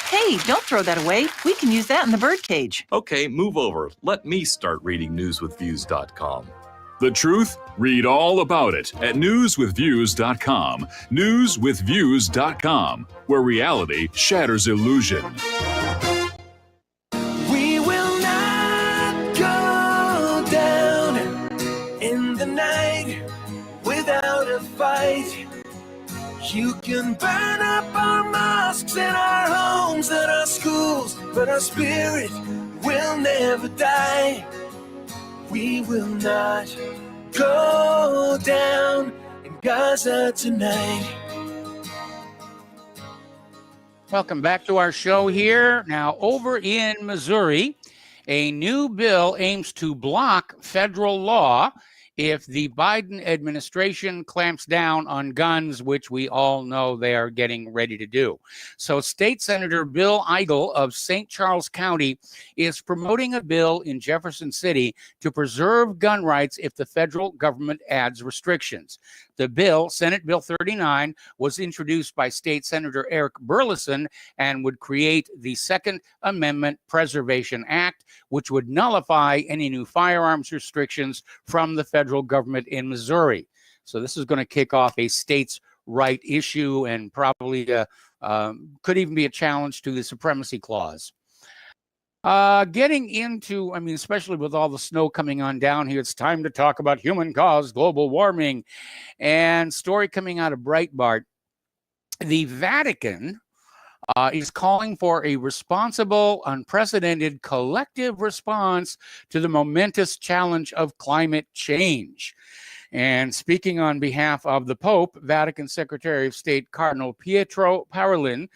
Hey, don't throw that away. We can use that in the birdcage. Okay, move over. Let me start reading newswithviews.com. The truth? Read all about it at newswithviews.com. Newswithviews.com, where reality shatters illusion. We will not go down in the night without a fight. You can burn up our mosques and our homes and our schools, but our spirit will never die. We will not go down in Gaza tonight. Welcome back to our show here. Now, over in Missouri, a new bill aims to block federal law if the Biden administration clamps down on guns, which we all know they are getting ready to do. So State Senator Bill Eigel of St. Charles County is promoting a bill in Jefferson City to preserve gun rights if the federal government adds restrictions. The bill, Senate Bill 39, was introduced by State Senator Eric Burleson and would create the Second Amendment Preservation Act, which would nullify any new firearms restrictions from the federal government in Missouri. So this is going to kick off a states' right issue and probably could even be a challenge to the Supremacy Clause. Getting into, I mean, especially with all the snow coming on down here, it's time to talk about human-caused global warming. And story coming out of Breitbart, the Vatican is calling for a responsible, unprecedented collective response to the momentous challenge of climate change. And speaking on behalf of the Pope, Vatican Secretary of State Cardinal Pietro Parolin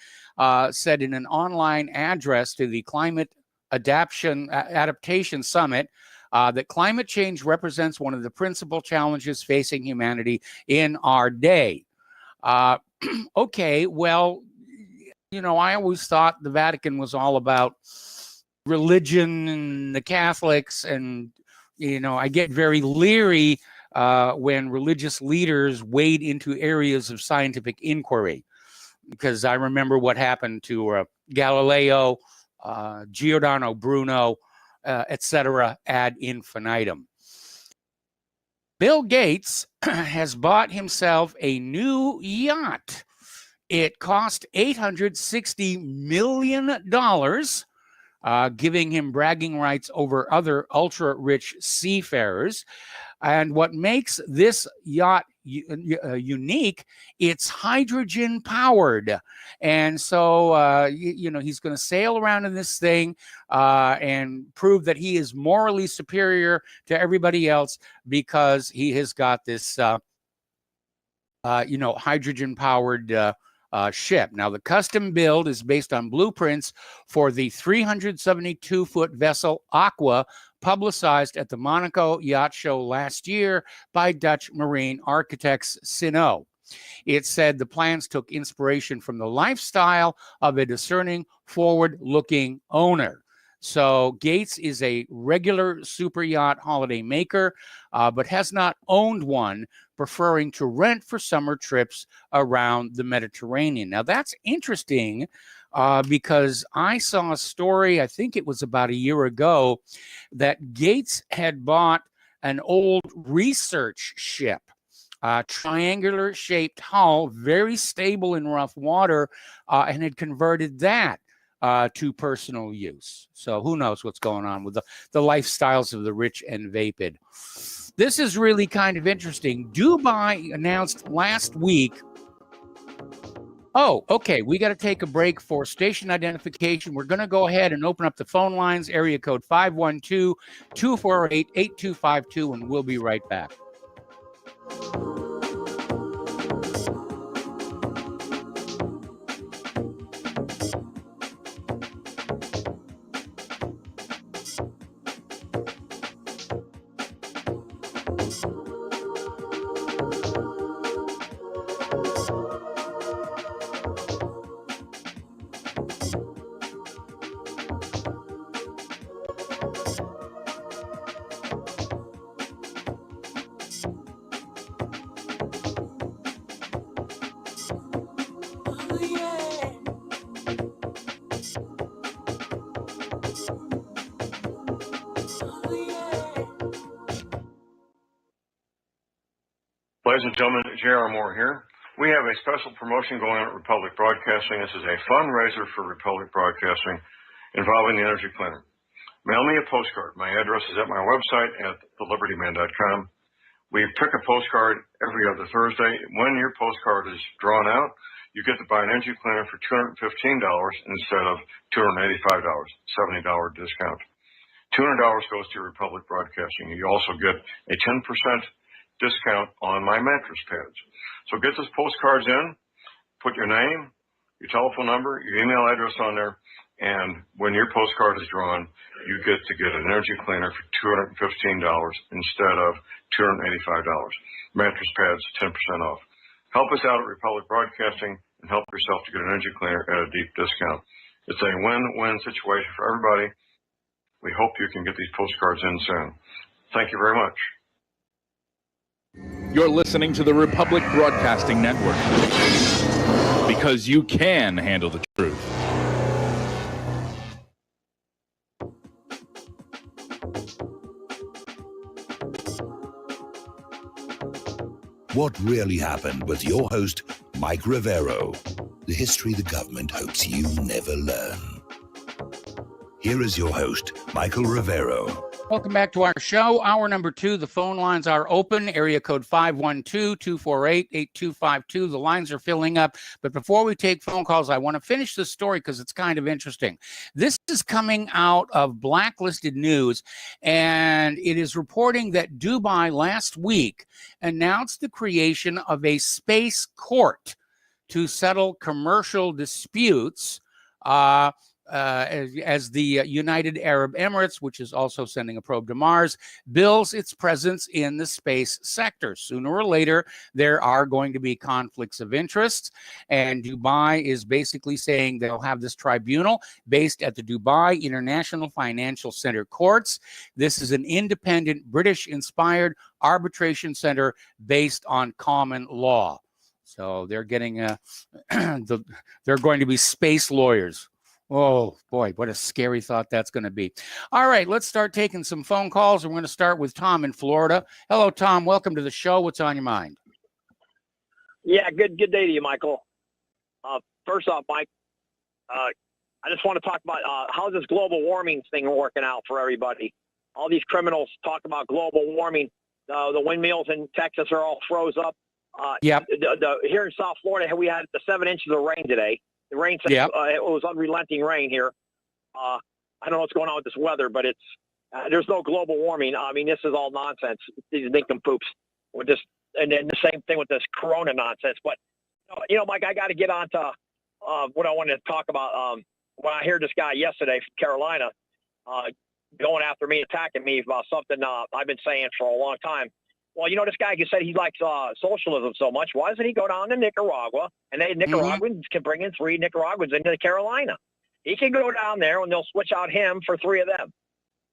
said in an online address to the Climate Adaptation Summit that climate change represents one of the principal challenges facing humanity in our day. Okay, well, you know, I always thought the Vatican was all about religion and the Catholics, and, you know, I get very leery when religious leaders wade into areas of scientific inquiry, because I remember what happened to Galileo, Giordano Bruno, etc. ad infinitum. Bill Gates has bought himself a new yacht. It cost $860 million, giving him bragging rights over other ultra-rich seafarers. And what makes this yacht unique, it's hydrogen powered. And so, you know, he's going to sail around in this thing and prove that he is morally superior to everybody else because he has got this, you know, hydrogen powered ship. Now, the custom build is based on blueprints for the 372-foot vessel Aqua, publicized at the Monaco Yacht Show last year by Dutch marine architects Sino. It said the plans took inspiration from the lifestyle of a discerning, forward-looking owner. So Gates is a regular super yacht holiday maker, but has not owned one, preferring to rent for summer trips around the Mediterranean. Now, that's interesting because I saw a story, I think it was about a year ago, that Gates had bought an old research ship, triangular-shaped hull, very stable in rough water, and had converted that to personal use. So who knows what's going on with the lifestyles of the rich and vapid. This is really kind of interesting. Dubai announced last week. Oh, okay. We got to take a break for station identification. We're going to go ahead and open up the phone lines, area code 512-248-8252, and we'll be right back. Ladies and gentlemen, J.R. Moore here. We have a special promotion going on at Republic Broadcasting. This is a fundraiser for Republic Broadcasting involving the Energy Cleaner. Mail me a postcard. My address is at my website at thelibertyman.com. We pick a postcard every other Thursday. When your postcard is drawn out, you get to buy an Energy Cleaner for $215 instead of $285, $70 discount. $200 goes to Republic Broadcasting. You also get a 10% discount on my mattress pads. So get those postcards in, put your name, your telephone number, your email address on there, And when your postcard is drawn, you get to get an energy cleaner for $215 instead of $285. Mattress pads, 10% off. Help us out at Republic Broadcasting and help yourself to get an energy cleaner at a deep discount. It's a win-win situation for everybody. We hope you can get these postcards in soon. Thank you very much. You're listening to the Republic Broadcasting Network, because you can handle the truth. What really happened with your host, Mike Rivero. The history the government hopes you never learn. Here is your host, Michael Rivero. Welcome back to our show. Hour number 2. The phone lines are open. Area code 512-248-8252. The lines are filling up. But before we take phone calls, I want to finish this story because it's kind of interesting. This is coming out of Blacklisted News, and it is reporting that Dubai last week announced the creation of a space court to settle commercial disputes as the United Arab Emirates, which is also sending a probe to Mars, builds its presence in the space sector. Sooner or later, there are going to be conflicts of interest, and Dubai is basically saying they'll have this tribunal based at the Dubai International Financial Center courts. This is an independent, British-inspired arbitration center based on common law. So they're getting they're going to be space lawyers. Oh, boy, what a scary thought that's going to be. All right, let's start taking some phone calls. We're going to start with Tom in Florida. Hello, Tom. Welcome to the show. What's on your mind? Yeah, good day to you, Michael. First off, Mike, I just want to talk about how's this global warming thing working out for everybody. All these criminals talk about global warming. The windmills in Texas are all froze up. Yep. Here in South Florida, we had the 7 inches of rain today. The rain, it was unrelenting rain here. I don't know what's going on with this weather, but it's there's no global warming. I mean, this is all nonsense. These nincompoops. With this, and then the same thing with this Corona nonsense. But you know, Mike, I got to get on to what I wanted to talk about. When I heard this guy yesterday from Carolina going after me, attacking me about something I've been saying for a long time. Well, you know, this guy said he likes socialism so much. Why doesn't he go down to Nicaragua and they Nicaraguans can bring in 3 Nicaraguans into Carolina? He can go down there and they'll switch out him for 3 of them.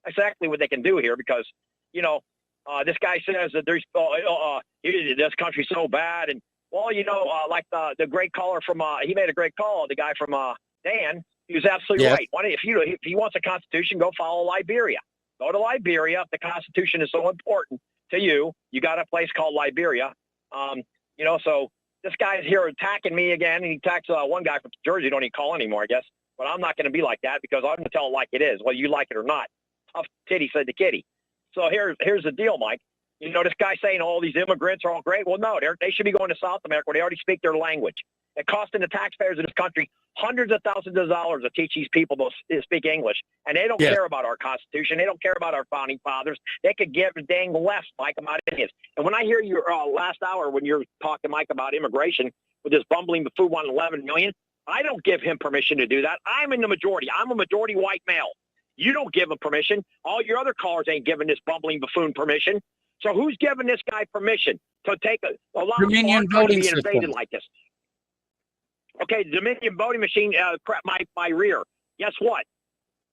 That's exactly what they can do here because, you know, this guy says that there's this country's so bad. And, well, you know, like the great caller from he made a great call, the guy from Dan. He was absolutely right. If he wants a constitution, go follow Liberia. Go to Liberia. If the Constitution is so important to you, you got a place called Liberia. You know, so this guy's here attacking me again. And he attacks one guy from Jersey. Don't even call anymore, I guess. But I'm not going to be like that because I'm going to tell it like it is, whether you like it or not. Tough titty, said the kitty. So here's the deal, Mike. You know, this guy saying all these immigrants are all great. Well, no, they should be going to South America where they already speak their language. It costing the taxpayers of this country hundreds of thousands of dollars to teach these people to speak English. And they don't care about our Constitution. They don't care about our founding fathers. They could give a dang less, Mike, about idiots. And when I hear your last hour when you're talking, Mike, about immigration with this bumbling buffoon wanting 11 million, I don't give him permission to do that. I'm in the majority. I'm a majority white male. You don't give him permission. All your other callers ain't giving this bumbling buffoon permission. So who's giving this guy permission to take a lot Dominion of voting to be invaded system. like this? Okay, the Dominion voting machine crap my rear. Guess what?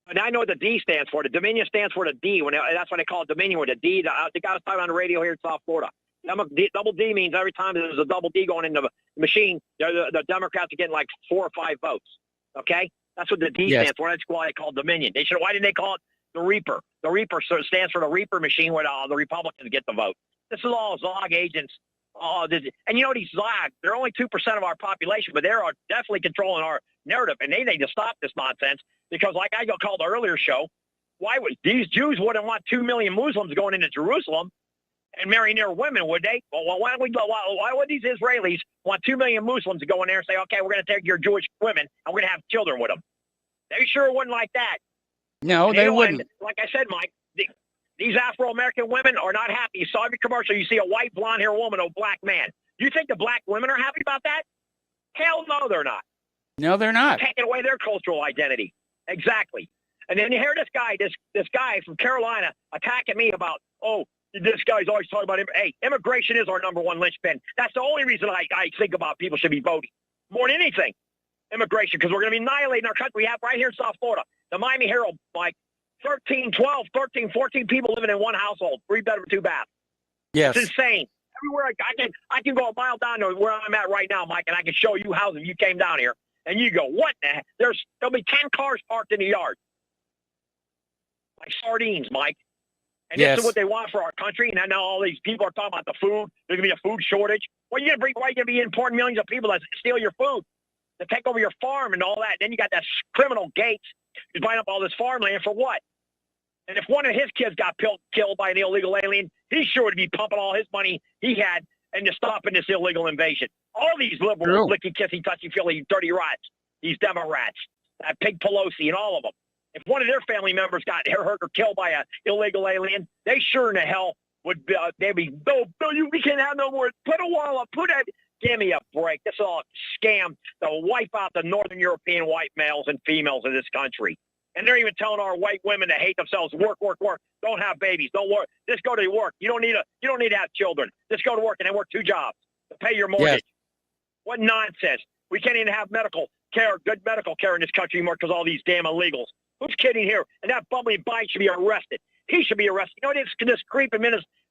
And I know what the D stands for. The Dominion stands for the D. That's why they call it Dominion with a D. The guy was talking on the radio here in South Florida. Double D means every time there's a double D going in the machine, the Democrats are getting like 4 or 5 votes. Okay? That's what the D stands for. That's why they call it Dominion. Why didn't they call it the Reaper? The Reaper stands for the Reaper machine where the Republicans get the vote. This is all Zog agents. And you know, these Zog, they're only 2% of our population, but they're definitely controlling our narrative. And they need to stop this nonsense because, like I called the earlier show, why would these Jews wouldn't want 2 million Muslims going into Jerusalem and marrying their women, would they? Well, why would these Israelis want 2 million Muslims to go in there and say, okay, we're going to take your Jewish women and we're going to have children with them? They sure wouldn't like that. No, they wouldn't. Like I said, Mike, these Afro-American women are not happy. You saw every commercial, you see a white, blonde-haired woman, a black man. You think the black women are happy about that? Hell no, they're not. No, they're not. Taking away their cultural identity. Exactly. And then you hear this guy from Carolina attacking me about, this guy's always talking about immigration is our number one linchpin. That's the only reason I think about people should be voting more than anything. Immigration, because we're going to be annihilating our country. We have right here in South Florida, the Miami Herald, like 13, 14 people living in one household, 3-bedroom, 2-bath. Yes. It's insane. Everywhere I can go a mile down to where I'm at right now, Mike, and I can show you houses. You came down here, and you go, what the heck? There'll be 10 cars parked in the yard. Like sardines, Mike. And this is what they want for our country. And now all these people are talking about the food. There's going to be a food shortage. Why are you going to be importing millions of people that steal your food, to take over your farm and all that? Then you got that criminal Gates who's buying up all this farmland for what? And if one of his kids got killed by an illegal alien, he's sure to be pumping all his money he had into stopping this illegal invasion. All these liberals, licky, kissy, touchy-feely, dirty rats, these Democrats, Pig Pelosi and all of them. If one of their family members got hurt or killed by an illegal alien, they sure in the hell would they'd be, no, we can't have no more. Put a wall up. Give me a break. This is all a scam to wipe out the Northern European white males and females in this country. And they're even telling our white women to hate themselves. Work. Don't have babies. Don't work. Just go to work. You don't need to have children. Just go to work and then work 2 jobs to pay your mortgage. Yes. What nonsense. We can't even have medical care, good medical care in this country anymore because all these damn illegals. Who's kidding here? And that bumbling Biden should be arrested. He should be arrested. You know, this creep in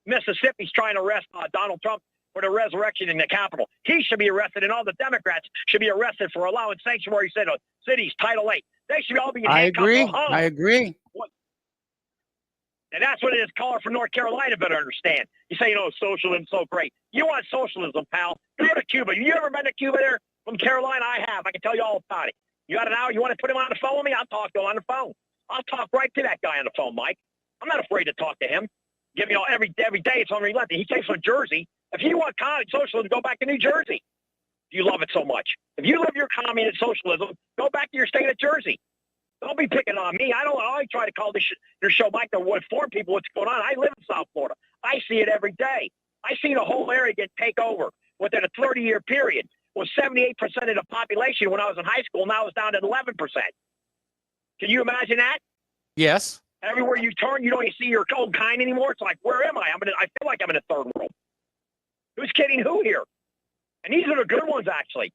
Mississippi's trying to arrest Donald Trump for the resurrection in the Capitol. He should be arrested, and all the Democrats should be arrested for allowing sanctuary cities, Title VIII. They should all be in handcuffs. I agree. And that's what it is. Caller from North Carolina better understand. You say, socialism's so great. You want socialism, pal. Go to Cuba. You ever been to Cuba there? From Carolina, I have. I can tell you all about it. You got an hour? You want to put him on the phone with me? I'll talk to him on the phone. I'll talk right to that guy on the phone, Mike. I'm not afraid to talk to him. Give me every day it's unrelenting. He came from Jersey. If you want socialism, go back to New Jersey. If you love it so much. If you love your communist socialism, go back to your state of Jersey. Don't be picking on me. I always try to call your show, Mike, to inform people what's going on. I live in South Florida. I see it every day. I see the whole area get take over within a 30-year period. Was 78% of the population when I was in high school. Now it's down to 11%. Can you imagine that? Yes. Everywhere you turn, you don't even see your own kind anymore. It's like, where am I? I feel like I'm in a third world. Who's kidding who here? And these are the good ones, actually.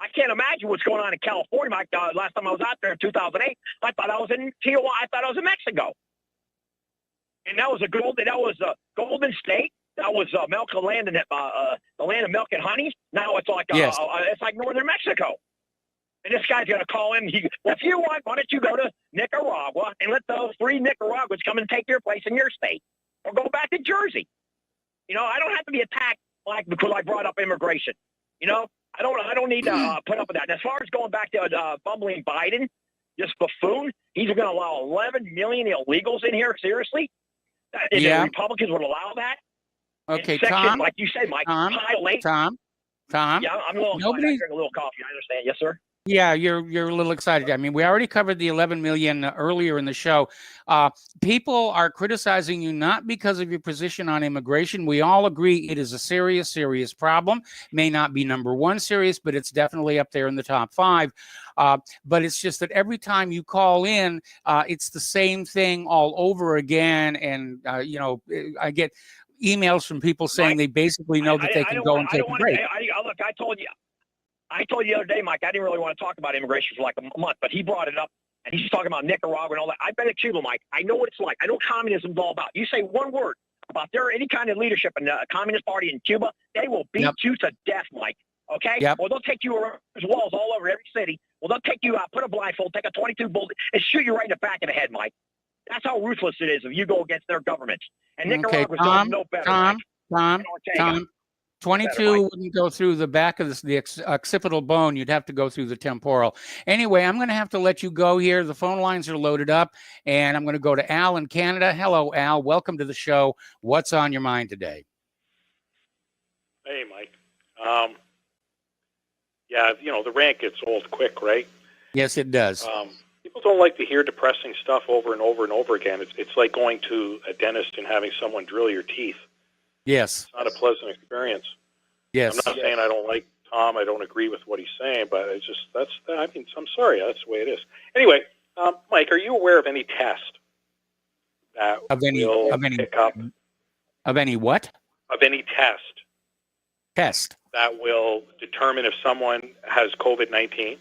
I can't imagine what's going on in California. Mike, last time I was out there in 2008, I thought I was in Tijuana. I thought I was in Mexico. And that was a Golden State. That was milk and land, and the land of milk and honey. Now it's like it's like northern Mexico. And this guy's going to call him. If you want, why don't you go to Nicaragua and let those 3 Nicaraguans come and take your place in your state, or go back to Jersey? I don't have to be attacked because I brought up immigration. I don't need to put up with that. And as far as going back to bumbling Biden, this buffoon, he's going to allow 11 million illegals in here. Seriously, the Republicans would allow that. Okay, Tom. Like you said, Mike. Tom. Yeah, I'm a little excited. I drink a little coffee. I understand. Yes, sir. Yeah, you're a little excited. I mean, we already covered the 11 million earlier in the show. People are criticizing you not because of your position on immigration. We all agree it is a serious, serious problem. May not be number 1 serious, but it's definitely up there in the top 5. But it's just that every time you call in, it's the same thing all over again. And, I get emails from people saying they basically know that they can go and take a break. Look, I told you the other day, Mike, I didn't really want to talk about immigration for like a month, but he brought it up, and he's talking about Nicaragua and all that. I've been to Cuba, Mike. I know what it's like. I know communism's all about. You say one word about any kind of leadership in the Communist Party in Cuba, they will beat you to death, Mike. Okay? Yep. Well, they'll take you around. There's walls all over every city. Well, they'll take you out, put a blindfold, take a 22 bullet, and shoot you right in the back of the head, Mike. That's how ruthless it is if you go against their governments. And Nicaragua's doing no better. Tom, 22 wouldn't go through the back of the occipital bone. You'd have to go through the temporal. Anyway, I'm going to have to let you go here. The phone lines are loaded up, and I'm going to go to Al in Canada. Hello, Al. Welcome to the show. What's on your mind today? Hey, Mike. The rant gets old quick, right? Yes, it does. People don't like to hear depressing stuff over and over and over again. It's like going to a dentist and having someone drill your teeth. Yes. It's not a pleasant experience. Yes. I'm not saying I don't like Tom. I don't agree with what he's saying, but I'm sorry. That's the way it is. Anyway, Mike, are you aware of any test that will pick up of any what? Of any test that will determine if someone has COVID-19?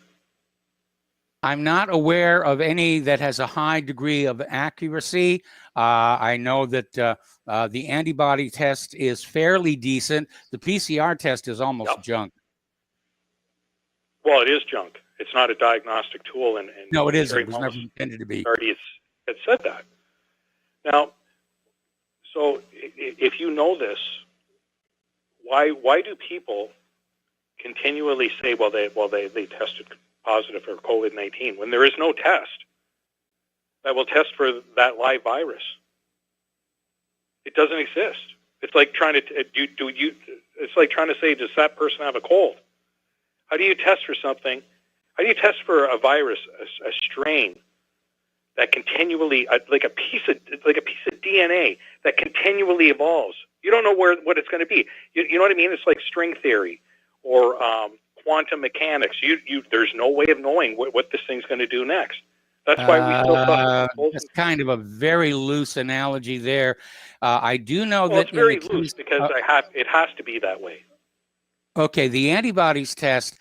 I'm not aware of any that has a high degree of accuracy. I know that the antibody test is fairly decent. The PCR test is almost junk. Well, it is junk. It's not a diagnostic tool, and no, it isn't. It was never intended to be. Already had said that. Now, so if you know this, why do people continually say, well, they tested positive for COVID-19 when there is no test that will test for that live virus? It doesn't exist. It's like trying to It's like trying to say, does that person have a cold? How do you test for something? How do you test for a virus, a strain that continually, like a piece of DNA that continually evolves? You don't know what it's going to be. You know what I mean? It's like string theory or quantum mechanics. There's no way of knowing what this thing's going to do next. That's why we still suffer. That's kind of a very loose analogy there. I do know that it's very loose because it has to be that way. Okay, the antibodies test.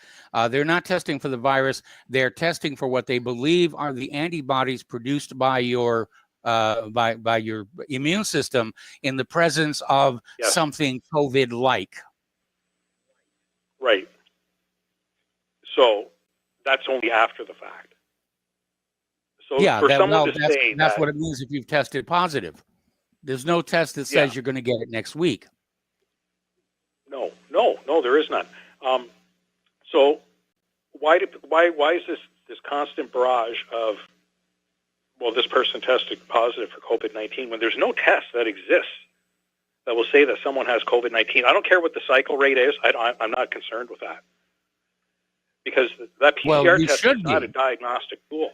They're not testing for the virus. They're testing for what they believe are the antibodies produced by your by your immune system in the presence of something COVID-like. Right. So that's only after the fact. So for someone to say that's what it means if you've tested positive. There's no test that says you're going to get it next week. No, there is none. So why is this constant barrage of, well, this person tested positive for COVID-19 when there's no test that exists that will say that someone has COVID-19? I don't care what the cycle rate is. I'm not concerned with that. Because that PCR test is not a diagnostic tool.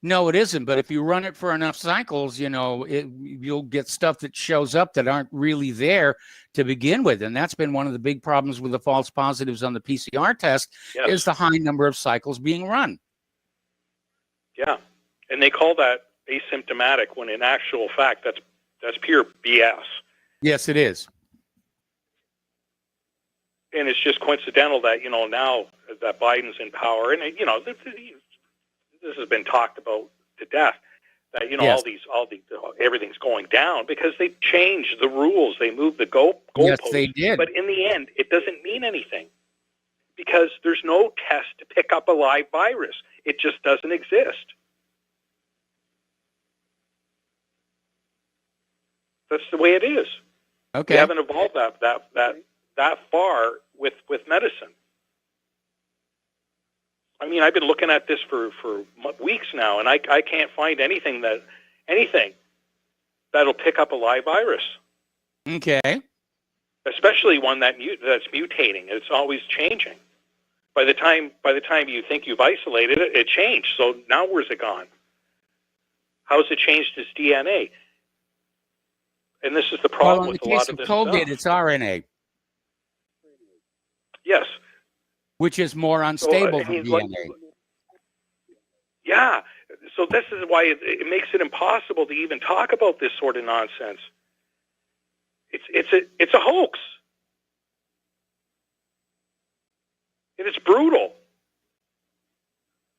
No, it isn't. But if you run it for enough cycles, you'll get stuff that shows up that aren't really there to begin with. And that's been one of the big problems with the false positives on the PCR test is the high number of cycles being run. Yeah. And they call that asymptomatic when in actual fact, that's pure BS. Yes, it is. And it's just coincidental that, now that Biden's in power, and, this has been talked about to death, that, everything's going down because they changed the rules. They moved the goalposts. Yes, they did. But in the end, it doesn't mean anything because there's no test to pick up a live virus. It just doesn't exist. That's the way it is. Okay. We haven't evolved that far with medicine. I mean, I've been looking at this for weeks now, and I can't find anything that'll pick up a live virus. Okay. Especially one that's mutating. It's always changing. By the time you think you've isolated it, it changed. So now where's it gone? How has it changed its DNA? And this is the problem with a lot of this stuff. In the case of COVID, it's RNA. Yes. Which is more unstable than DNA. Yeah. So this is why it makes it impossible to even talk about this sort of nonsense. It's a hoax. And it's brutal.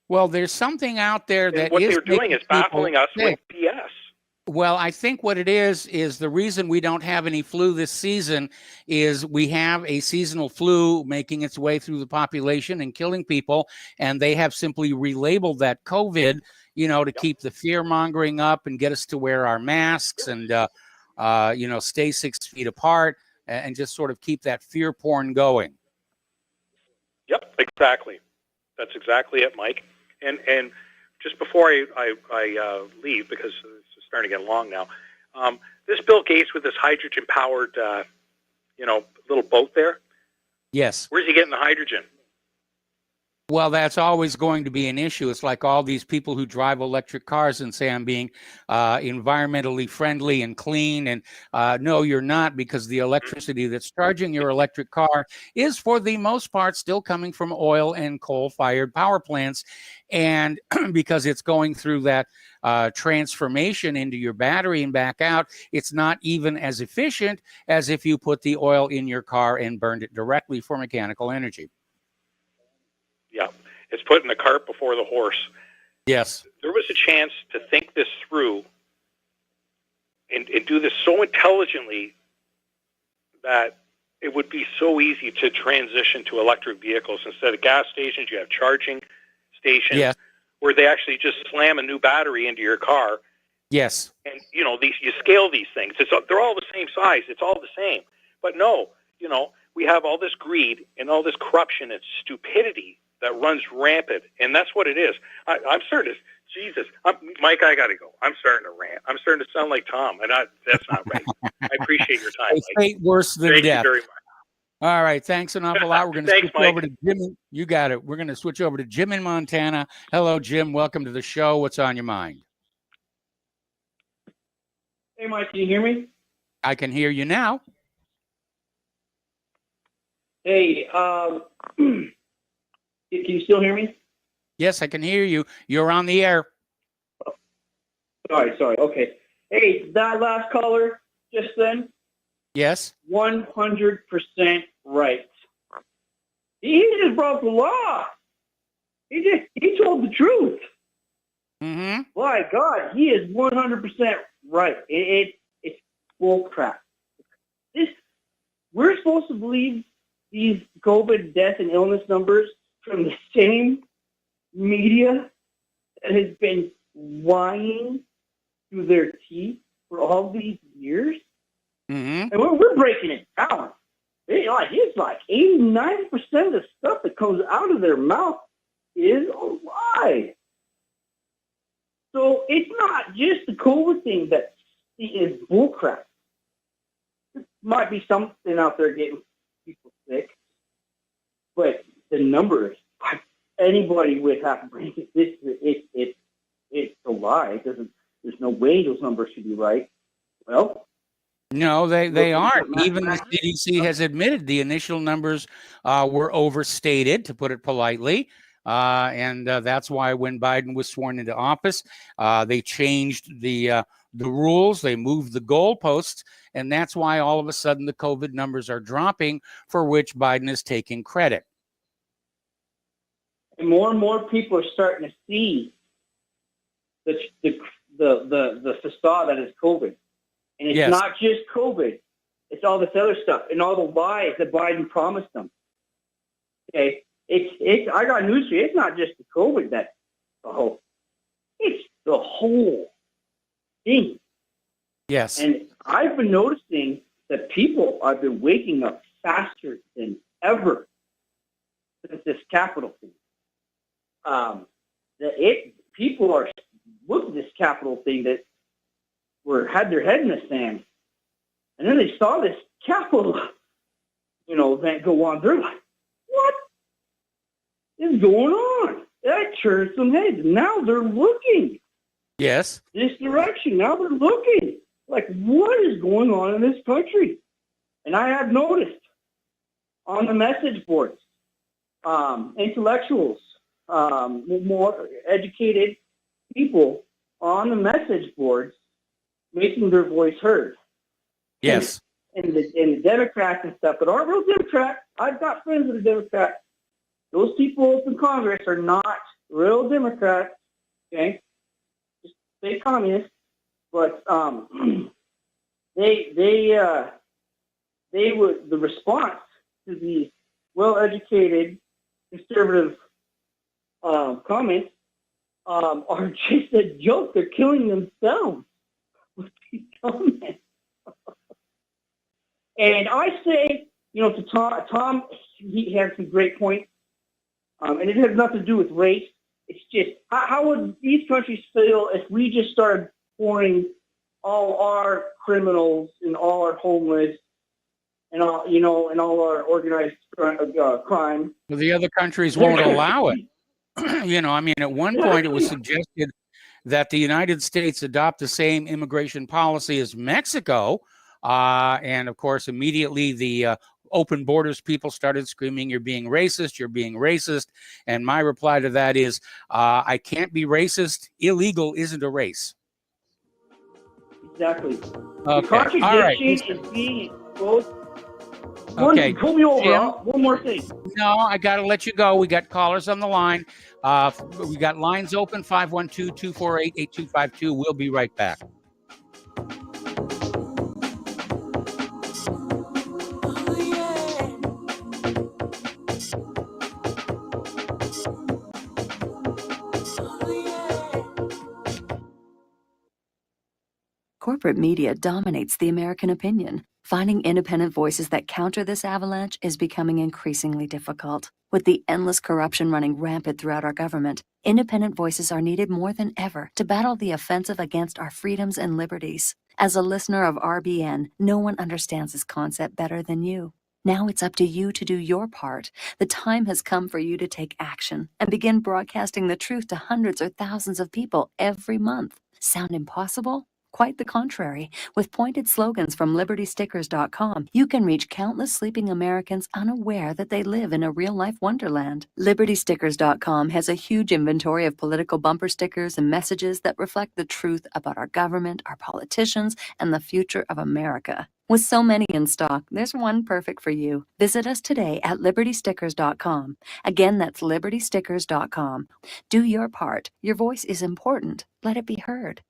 Well, there's something out there that what they're doing is baffling us with BS. Well, I think what it is the reason we don't have any flu this season is we have a seasonal flu making its way through the population and killing people, and they have simply relabeled that COVID, to keep the fear mongering up and get us to wear our masks and, stay 6 feet apart and just sort of keep that fear porn going. Yep, exactly. That's exactly it, Mike. And just before I leave, because it's starting to get long now, this Bill Gates with this hydrogen-powered, little boat there. Yes. Where's he getting the hydrogen? Well, that's always going to be an issue. It's like all these people who drive electric cars and say, I'm being environmentally friendly and clean. And no, you're not, because the electricity that's charging your electric car is, for the most part, still coming from oil and coal-fired power plants. And because it's going through that transformation into your battery and back out, it's not even as efficient as if you put the oil in your car and burned it directly for mechanical energy. Yeah, it's putting the cart before the horse. Yes. There was a chance to think this through and do this so intelligently that it would be so easy to transition to electric vehicles. Instead of gas stations, you have charging stations where they actually just slam a new battery into your car. Yes. And, you know, you scale these things. They're all the same size. It's all the same. But no, you know, we have all this greed and all this corruption and stupidity that runs rampant, and that's what it is. I'm starting to, Jesus, Mike, I got to go. I'm starting to rant. I'm starting to sound like Tom, and that's not right. I appreciate your time, It's Mike. fate worse than Thank death. you very much. All right, thanks an awful lot. We're going to Thanks, switch Mike. over to Jim. You got it. We're going to switch over to Jim in Montana. Hello, Jim. Welcome to the show. What's on your mind? Hey, Mike, can you hear me? I can hear you now. Hey, can you still hear me? Yes, I can hear you. You're on the air. Sorry. Okay. Hey, that last caller just then, Yes. 100% right. He just broke the law. He told the truth. Mm-hmm. My God, he is 100% right. It's bull crap. We're supposed to believe these COVID death and illness numbers from the same media that has been lying through their teeth for all these years. Mm-hmm. And we're breaking it down. It's like 80-90% of the stuff that comes out of their mouth is a lie. So it's not just the COVID thing that is bullcrap. There might be something out there getting people sick, but the numbers, anybody would have to bring it. It's a lie. There's no way those numbers should be right. Well, no, they aren't. Even the CDC has admitted the initial numbers were overstated, to put it politely. And that's why when Biden was sworn into office, they changed the rules. They moved the goalposts. And that's why all of a sudden the COVID numbers are dropping, for which Biden is taking credit. And more people are starting to see the facade that is COVID. And it's not just COVID. It's all this other stuff and all the lies that Biden promised them. Okay? I got news for you. It's not just the COVID it's the whole thing. Yes. And I've been noticing that people have been waking up faster than ever since this Capitol thing. People are looking at this Capitol thing that had their head in the sand, and then they saw this Capitol, event go on. They're like, "What is going on?" That turned some heads. Now they're looking. Yes. This direction. Now they're looking. Like, what is going on in this country? And I have noticed on the message boards, intellectuals, more educated people on the message boards making their voice heard. Yes. And the Democrats and stuff, but aren't real Democrats. I've got friends that are Democrats. Those people in Congress are not real Democrats. Okay, just say communists, but they would, the response to the well-educated conservative comments are just a joke. They're killing themselves with these comments. And I say, to Tom, he has some great points, and it has nothing to do with race. It's just, how would these countries feel if we just started pouring all our criminals and all our homeless and all, you know, and all our organized crime. Well, the other countries won't allow it. You know, I mean, at one point it was suggested that the United States adopt the same immigration policy as Mexico. And of course, immediately the open borders people started screaming, "You're being racist, you're being racist." And my reply to that is, I can't be racist. Illegal isn't a race. Exactly. Okay. The contradiction All right. is being exposed. Okay. Pull me over. Jim? One more thing. No, I got to let you go. We got callers on the line. We got lines open, 512-248-8252. We'll be right back. Corporate media dominates the American opinion. Finding independent voices that counter this avalanche is becoming increasingly difficult. With the endless corruption running rampant throughout our government, independent voices are needed more than ever to battle the offensive against our freedoms and liberties. As a listener of RBN, no one understands this concept better than you. Now it's up to you to do your part. The time has come for you to take action and begin broadcasting the truth to hundreds or thousands of people every month. Sound impossible? Quite the contrary. With pointed slogans from LibertyStickers.com, you can reach countless sleeping Americans unaware that they live in a real-life wonderland. LibertyStickers.com has a huge inventory of political bumper stickers and messages that reflect the truth about our government, our politicians, and the future of America. With so many in stock, there's one perfect for you. Visit us today at LibertyStickers.com. Again, that's LibertyStickers.com. Do your part. Your voice is important. Let it be heard.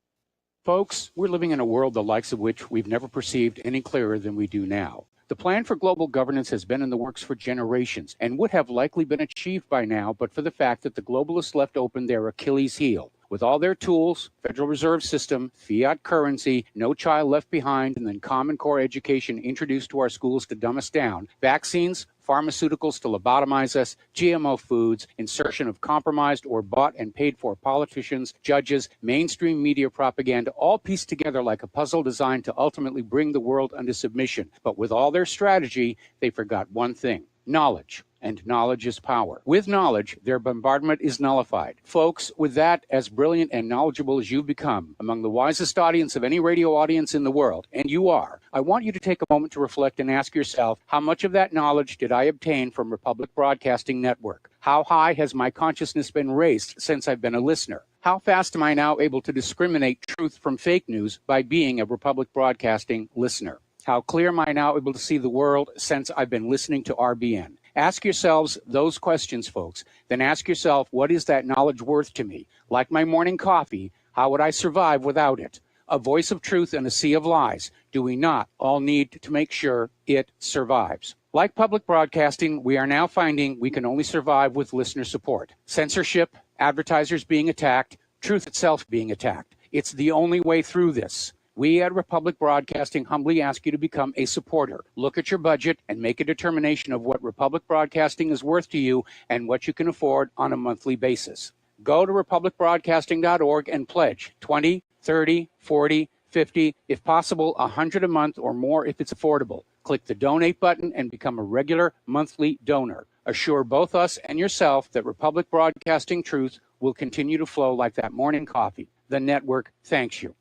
Folks, we're living in a world the likes of which we've never perceived any clearer than we do now. The plan for global governance has been in the works for generations and would have likely been achieved by now but for the fact that the globalists left open their Achilles heel. With all their tools, Federal Reserve System, fiat currency, no child left behind, and then Common Core education introduced to our schools to dumb us down, vaccines, pharmaceuticals to lobotomize us, GMO foods, insertion of compromised or bought and paid for politicians, judges, mainstream media propaganda, all pieced together like a puzzle designed to ultimately bring the world under submission. But with all their strategy, they forgot one thing: knowledge. And knowledge is power. With knowledge, their bombardment is nullified. Folks, with that, as brilliant and knowledgeable as you've become, among the wisest audience of any radio audience in the world, and you are, I want you to take a moment to reflect and ask yourself, how much of that knowledge did I obtain from Republic Broadcasting Network? How high has my consciousness been raised since I've been a listener? How fast am I now able to discriminate truth from fake news by being a Republic Broadcasting listener? How clear am I now able to see the world since I've been listening to RBN? Ask yourselves those questions, folks. Then ask yourself, what is that knowledge worth to me? Like my morning coffee, how would I survive without it? A voice of truth in a sea of lies. Do we not all need to make sure it survives? Like public broadcasting, we are now finding we can only survive with listener support. Censorship, advertisers being attacked, truth itself being attacked. It's the only way through this. We at Republic Broadcasting humbly ask you to become a supporter. Look at your budget and make a determination of what Republic Broadcasting is worth to you and what you can afford on a monthly basis. Go to republicbroadcasting.org and pledge 20, 30, 40, 50, if possible, 100 a month or more if it's affordable. Click the donate button and become a regular monthly donor. Assure both us and yourself that Republic Broadcasting truth will continue to flow like that morning coffee. The network thanks you.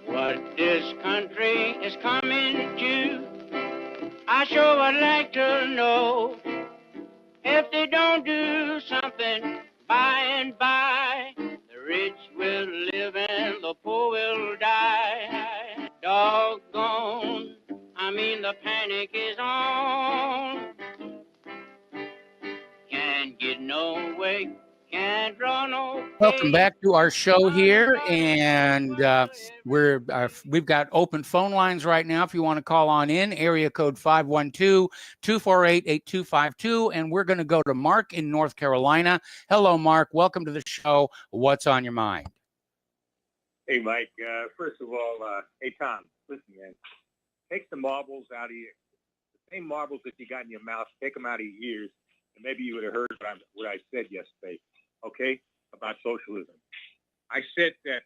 What this country is coming to, I sure would like to know. If they don't do something by and by, the rich will live and the poor will die. Doggone, I mean the panic is on. Can't get no way, can't draw no. Welcome back to our show here, and we've got open phone lines right now if you want to call on in, area code 512-248-8252, and we're going to go to Mark in North Carolina. Hello, Mark. Welcome to the show. What's on your mind? Hey, Mike. First of all, hey, Tom, listen, man. Take the marbles out of your, the same marbles that you got in your mouth, take them out of your ears, and maybe you would have heard what I said yesterday. Okay, about socialism. I said there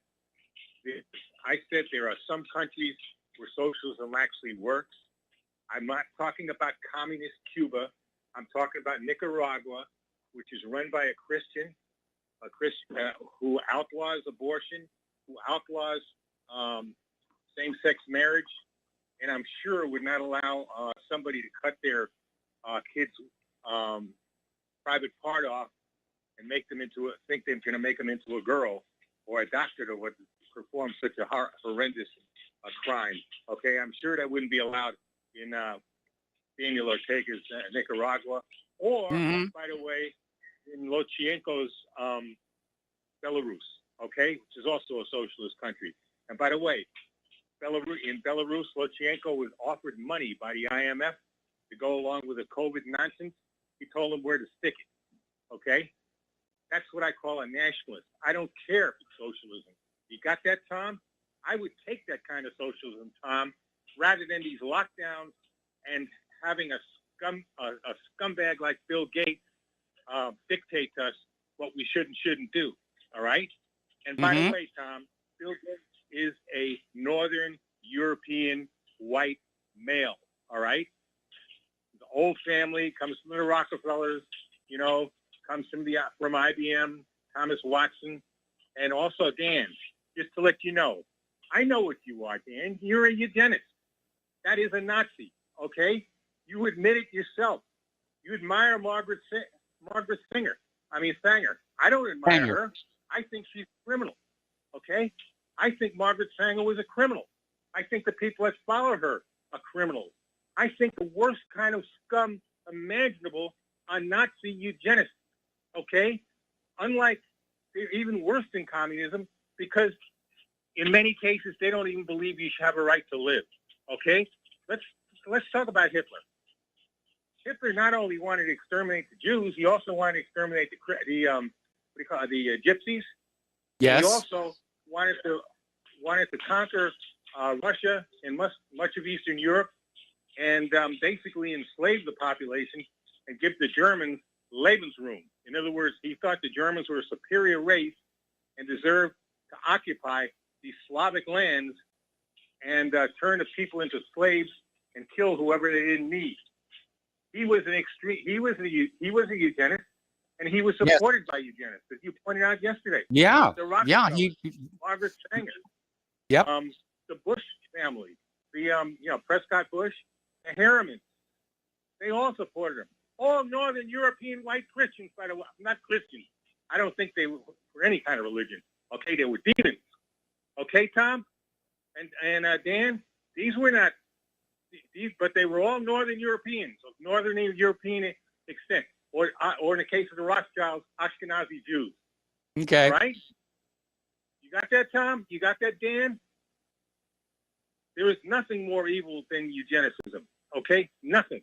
are some countries where socialism actually works. I'm not talking about communist Cuba. I'm talking about Nicaragua, which is run by a Christian who outlaws abortion, who outlaws same-sex marriage, and I'm sure would not allow somebody to cut their kids' private part off and make them think they're going to make them into a girl, or a doctor to perform such a horrendous crime. Okay, I'm sure that wouldn't be allowed in Daniel Ortega's Nicaragua, or, by the way, in Lukashenko's Belarus, okay, which is also a socialist country. And by the way, in Belarus, Lukashenko was offered money by the IMF to go along with the COVID nonsense. He told them where to stick it, okay? That's what I call a nationalist. I don't care if it's socialism. You got that, Tom? I would take that kind of socialism, Tom, rather than these lockdowns and having a scumbag like Bill Gates dictate to us what we should and shouldn't do, all right? And by the way, Tom, Bill Gates is a Northern European white male, all right? The old family comes from the Rockefellers, you know, comes from IBM, Thomas Watson, and also Dan, just to let you know, I know what you are, Dan. You're a eugenist. That is a Nazi, okay? You admit it yourself. You admire Margaret Sanger. I don't admire her. I think she's a criminal, okay? I think Margaret Sanger was a criminal. I think the people that follow her are criminals. I think the worst kind of scum imaginable are Nazi eugenists, okay? Unlike, they're even worse than communism, because in many cases, they don't even believe you should have a right to live, okay? Let's talk about Hitler. Hitler not only wanted to exterminate the Jews, he also wanted to exterminate the gypsies. Yes. He also wanted to conquer Russia and much of Eastern Europe, and basically enslave the population and give the Germans Lebensraum. In other words, he thought the Germans were a superior race and deserved to occupy these Slavic lands and turn the people into slaves and kill whoever they didn't need. He was a eugenist, and he was supported by eugenists, as you pointed out yesterday. Yeah, the Margaret Sanger, the Bush family, Prescott Bush, the Harrimans, they all supported him. All Northern European white Christians, by the way, not Christians. I don't think they were any kind of religion. Okay, they were demons. Okay, Tom and Dan, these were not. But they were all Northern Europeans, of Northern European extent, or in the case of the Rothschilds, Ashkenazi Jews. Okay. Right? You got that, Tom? You got that, Dan? There is nothing more evil than eugenicism. Okay? Nothing.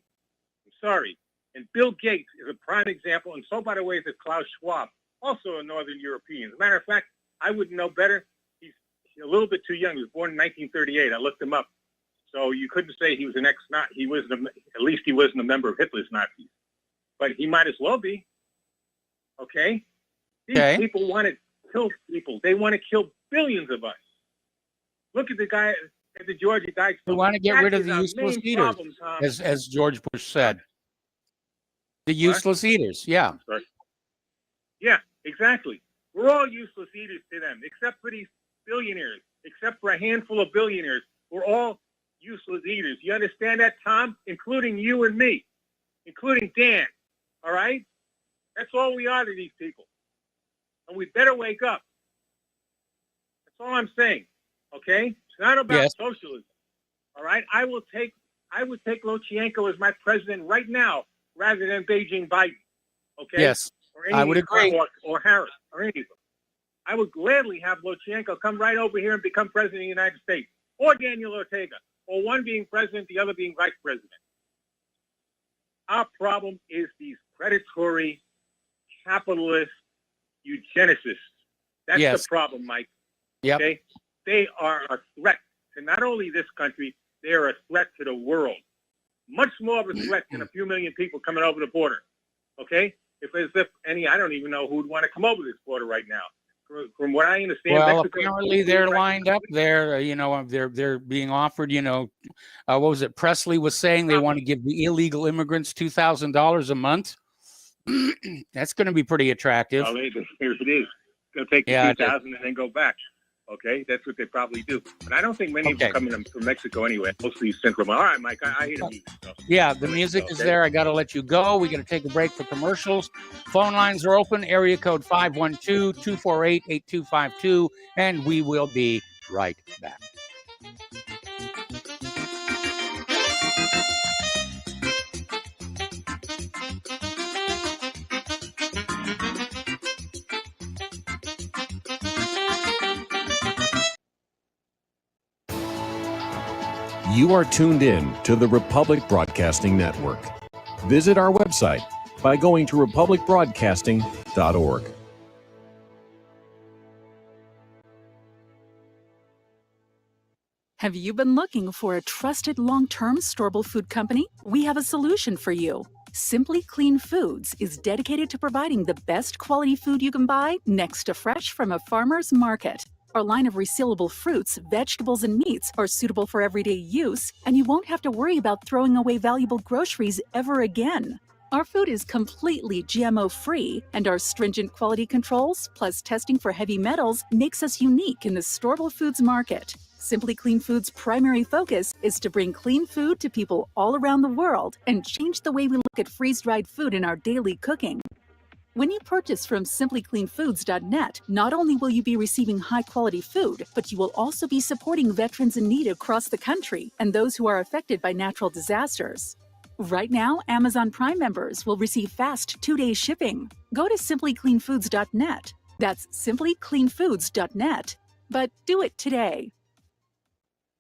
I'm sorry. And Bill Gates is a prime example, and so, by the way, is Klaus Schwab, also a Northern European. As a matter of fact, I wouldn't know better. He's a little bit too young. He was born in 1938. I looked him up. So you couldn't say he was an ex-Nazi. He was at least he wasn't a member of Hitler's Nazis, but he might as well be. Okay, these people want to kill people. They want to kill billions of us. Look at the guy at the Georgia Dykes. We want to get rid of the useless eaters, as George Bush said. The useless eaters, yeah. Right. Yeah, exactly. We're all useless eaters to them, except for these billionaires, except for a handful of billionaires. We're all useless eaters. You understand that, Tom? Including you and me, including Dan. All right? That's all we are to these people. And we better wake up. That's all I'm saying. Okay? It's not about socialism. All right? I would take Lukashenko as my president right now rather than Beijing Biden. Okay? Yes. I would agree. Or Harris or any of them. I would gladly have Lukashenko come right over here and become president of the United States, or Daniel Ortega, or one being president, the other being vice president. Our problem is these predatory, capitalist eugenicists. That's the problem, Mike. Yep. Okay? They are a threat to not only this country, they are a threat to the world. Much more of a threat than a few million people coming over the border. Okay? If I don't even know who would want to come over this border right now. From what I understand, Well, Mexico, apparently they're lined up there. They're being offered. What was it? Presley was saying they want to give the illegal immigrants $2,000 a month. That's going to be pretty attractive. Well, here it is. They'll take the 2,000 and then go back. Okay, that's what they probably do. But I don't think many of them come in from Mexico anyway. Mostly Central. All right, Mike, I hear the music. So. Yeah, the music is there. I got to let you go. We got to take a break for commercials. Phone lines are open. Area code 512-248-8252, and we will be right back. You are tuned in to the Republic Broadcasting Network. Visit our website by going to republicbroadcasting.org. Have you been looking for a trusted long-term storable food company? We have a solution for you. Simply Clean Foods is dedicated to providing the best quality food you can buy next to fresh from a farmer's market. Our line of resealable fruits, vegetables, and meats are suitable for everyday use, and you won't have to worry about throwing away valuable groceries ever again. Our food is completely GMO-free, and our stringent quality controls, plus testing for heavy metals, makes us unique in the storable foods market. Simply Clean Foods' primary focus is to bring clean food to people all around the world and change the way we look at freeze-dried food in our daily cooking. When you purchase from simplycleanfoods.net, not only will you be receiving high-quality food, but you will also be supporting veterans in need across the country and those who are affected by natural disasters. Right now, Amazon Prime members will receive fast 2-day shipping. Go to simplycleanfoods.net. That's simplycleanfoods.net. But do it today.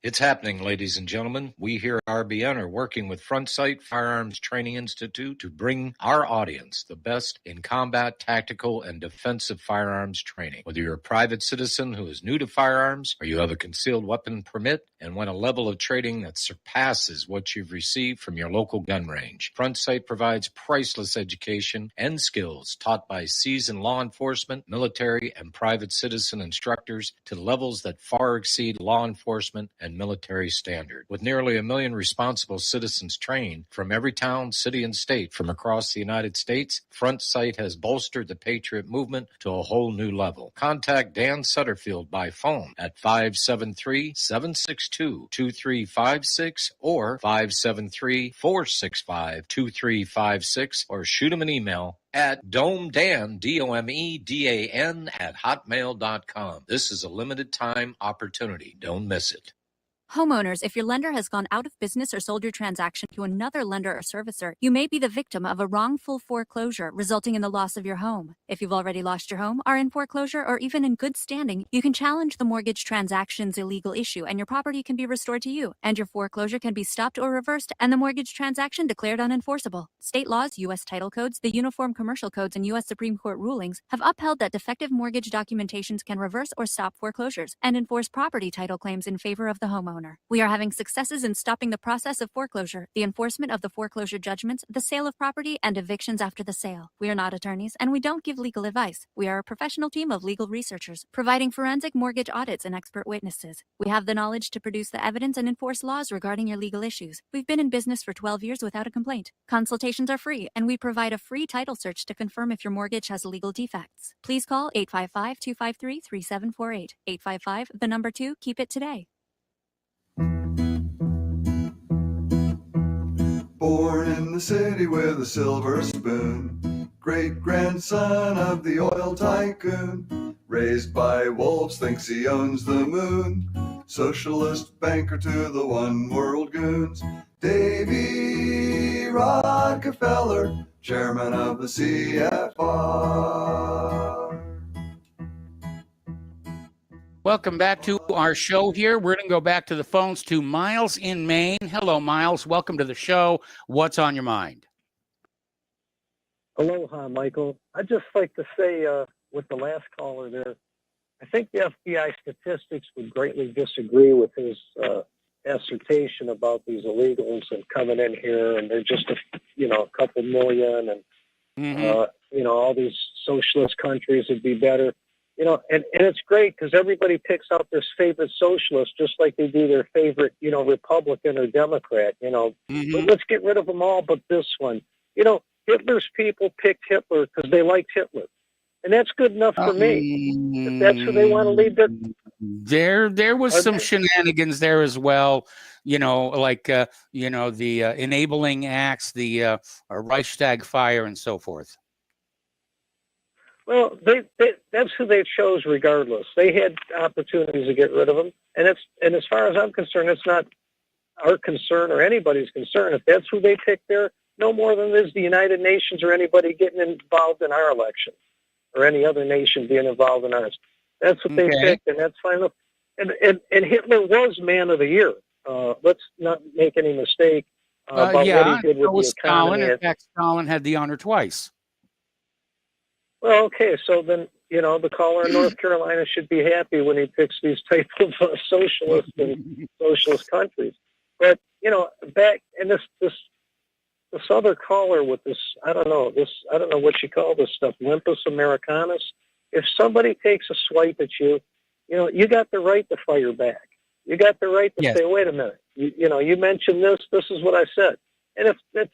It's happening, ladies and gentlemen. We here at RBN are working with Front Sight Firearms Training Institute to bring our audience the best in combat, tactical, and defensive firearms training. Whether you're a private citizen who is new to firearms, or you have a concealed weapon permit and want a level of training that surpasses what you've received from your local gun range, Front Sight provides priceless education and skills taught by seasoned law enforcement, military, and private citizen instructors to levels that far exceed law enforcement and military standard. With nearly 1 million responsible citizens trained from every town, city, and state from across the United States, Front Sight has bolstered the Patriot movement to a whole new level. Contact Dan Sutterfield by phone at 573-762-2356 or 573-465-2356, or shoot him an email at domedan, DOMEDAN, @hotmail.com. This is a limited time opportunity. Don't miss it. Homeowners, if your lender has gone out of business or sold your transaction to another lender or servicer, you may be the victim of a wrongful foreclosure resulting in the loss of your home. If you've already lost your home, are in foreclosure, or even in good standing, you can challenge the mortgage transaction's illegal issue and your property can be restored to you, and your foreclosure can be stopped or reversed and the mortgage transaction declared unenforceable. State laws, U.S. title codes, the Uniform Commercial Codes, and U.S. Supreme Court rulings have upheld that defective mortgage documentations can reverse or stop foreclosures and enforce property title claims in favor of the homeowner. We are having successes in stopping the process of foreclosure, the enforcement of the foreclosure judgments, the sale of property, and evictions after the sale. We are not attorneys, and we don't give legal advice. We are a professional team of legal researchers, providing forensic mortgage audits and expert witnesses. We have the knowledge to produce the evidence and enforce laws regarding your legal issues. We've been in business for 12 years without a complaint. Consultations are free, and we provide a free title search to confirm if your mortgage has legal defects. Please call 855-253-3748. 855, the number 2, keep it today. Born in the city with a silver spoon, great-grandson of the oil tycoon, raised by wolves, thinks he owns the moon, socialist banker to the one-world goons, Davy Rockefeller, chairman of the CFR. Welcome back to our show here. We're going to go back to the phones to Miles in Maine. Hello, Miles. Welcome to the show. What's on your mind? Aloha, Michael. I'd just like to say with the last caller there, I think the FBI statistics would greatly disagree with his assertion about these illegals and coming in here, and they're just a couple million, and all these socialist countries would be better. and it's great because everybody picks out their favorite socialist just like they do their favorite, Republican or Democrat, But let's get rid of them all but this one. Hitler's people picked Hitler because they liked Hitler. And that's good enough for me. If that's who they want to lead there was some shenanigans there as well, like the enabling acts, the Reichstag fire, and so forth. Well, that's who they chose regardless. They had opportunities to get rid of them, and as far as I'm concerned, it's not our concern or anybody's concern. If that's who they pick there, no more than it is the United Nations or anybody getting involved in our election or any other nation being involved in ours. That's what they picked, and that's fine. And Hitler was Man of the Year. Let's not make any mistake about what he did with the economy. Stalin. In fact, Stalin had the honor twice. Well, okay, so then, the caller in North Carolina should be happy when he picks these type of socialist and socialist countries. But, back in this other caller with this, I don't know what you call this stuff, limpus americanus. If somebody takes a swipe at you, you got the right to fire back. You got the right to say, wait a minute, you mentioned this is what I said. And if the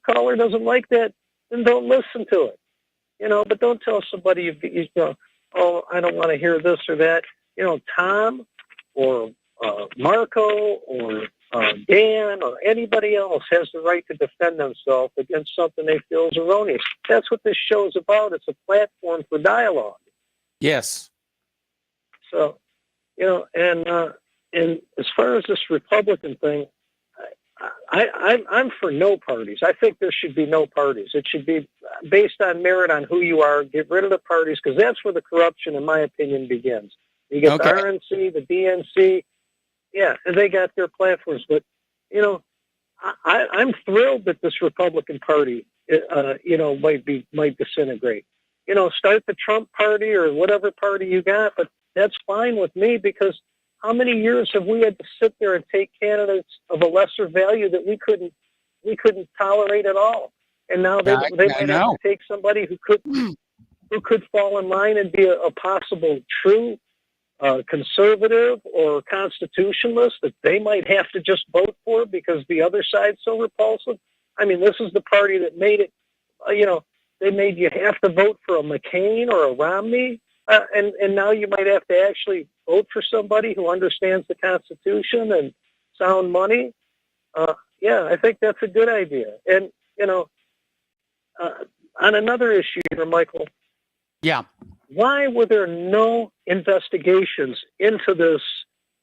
caller doesn't like that, then don't listen to it. But don't tell somebody oh, I don't want to hear this or that. Tom or Marco or Dan or anybody else has the right to defend themselves against something they feel is erroneous. That's what this show is about. It's a platform for dialogue. Yes. So, and as far as this Republican thing, I'm for no parties. I think there should be no parties. It should be based on merit on who you are. Get rid of the parties because that's where the corruption, in my opinion, begins. You get the RNC, the DNC, and they got their platforms. But I'm thrilled that this Republican Party, might disintegrate. Start the Trump Party or whatever party you got, but that's fine with me because. How many years have we had to sit there and take candidates of a lesser value that we couldn't tolerate at all? And now they might have to take somebody who could fall in line and be a possible true conservative or constitutionalist that they might have to just vote for because the other side's so repulsive. I mean, this is the party that made it. They made you have to vote for a McCain or a Romney. And now you might have to actually vote for somebody who understands the Constitution and sound money. I think that's a good idea. And, on another issue here, Michael. Yeah. Why were there no investigations into the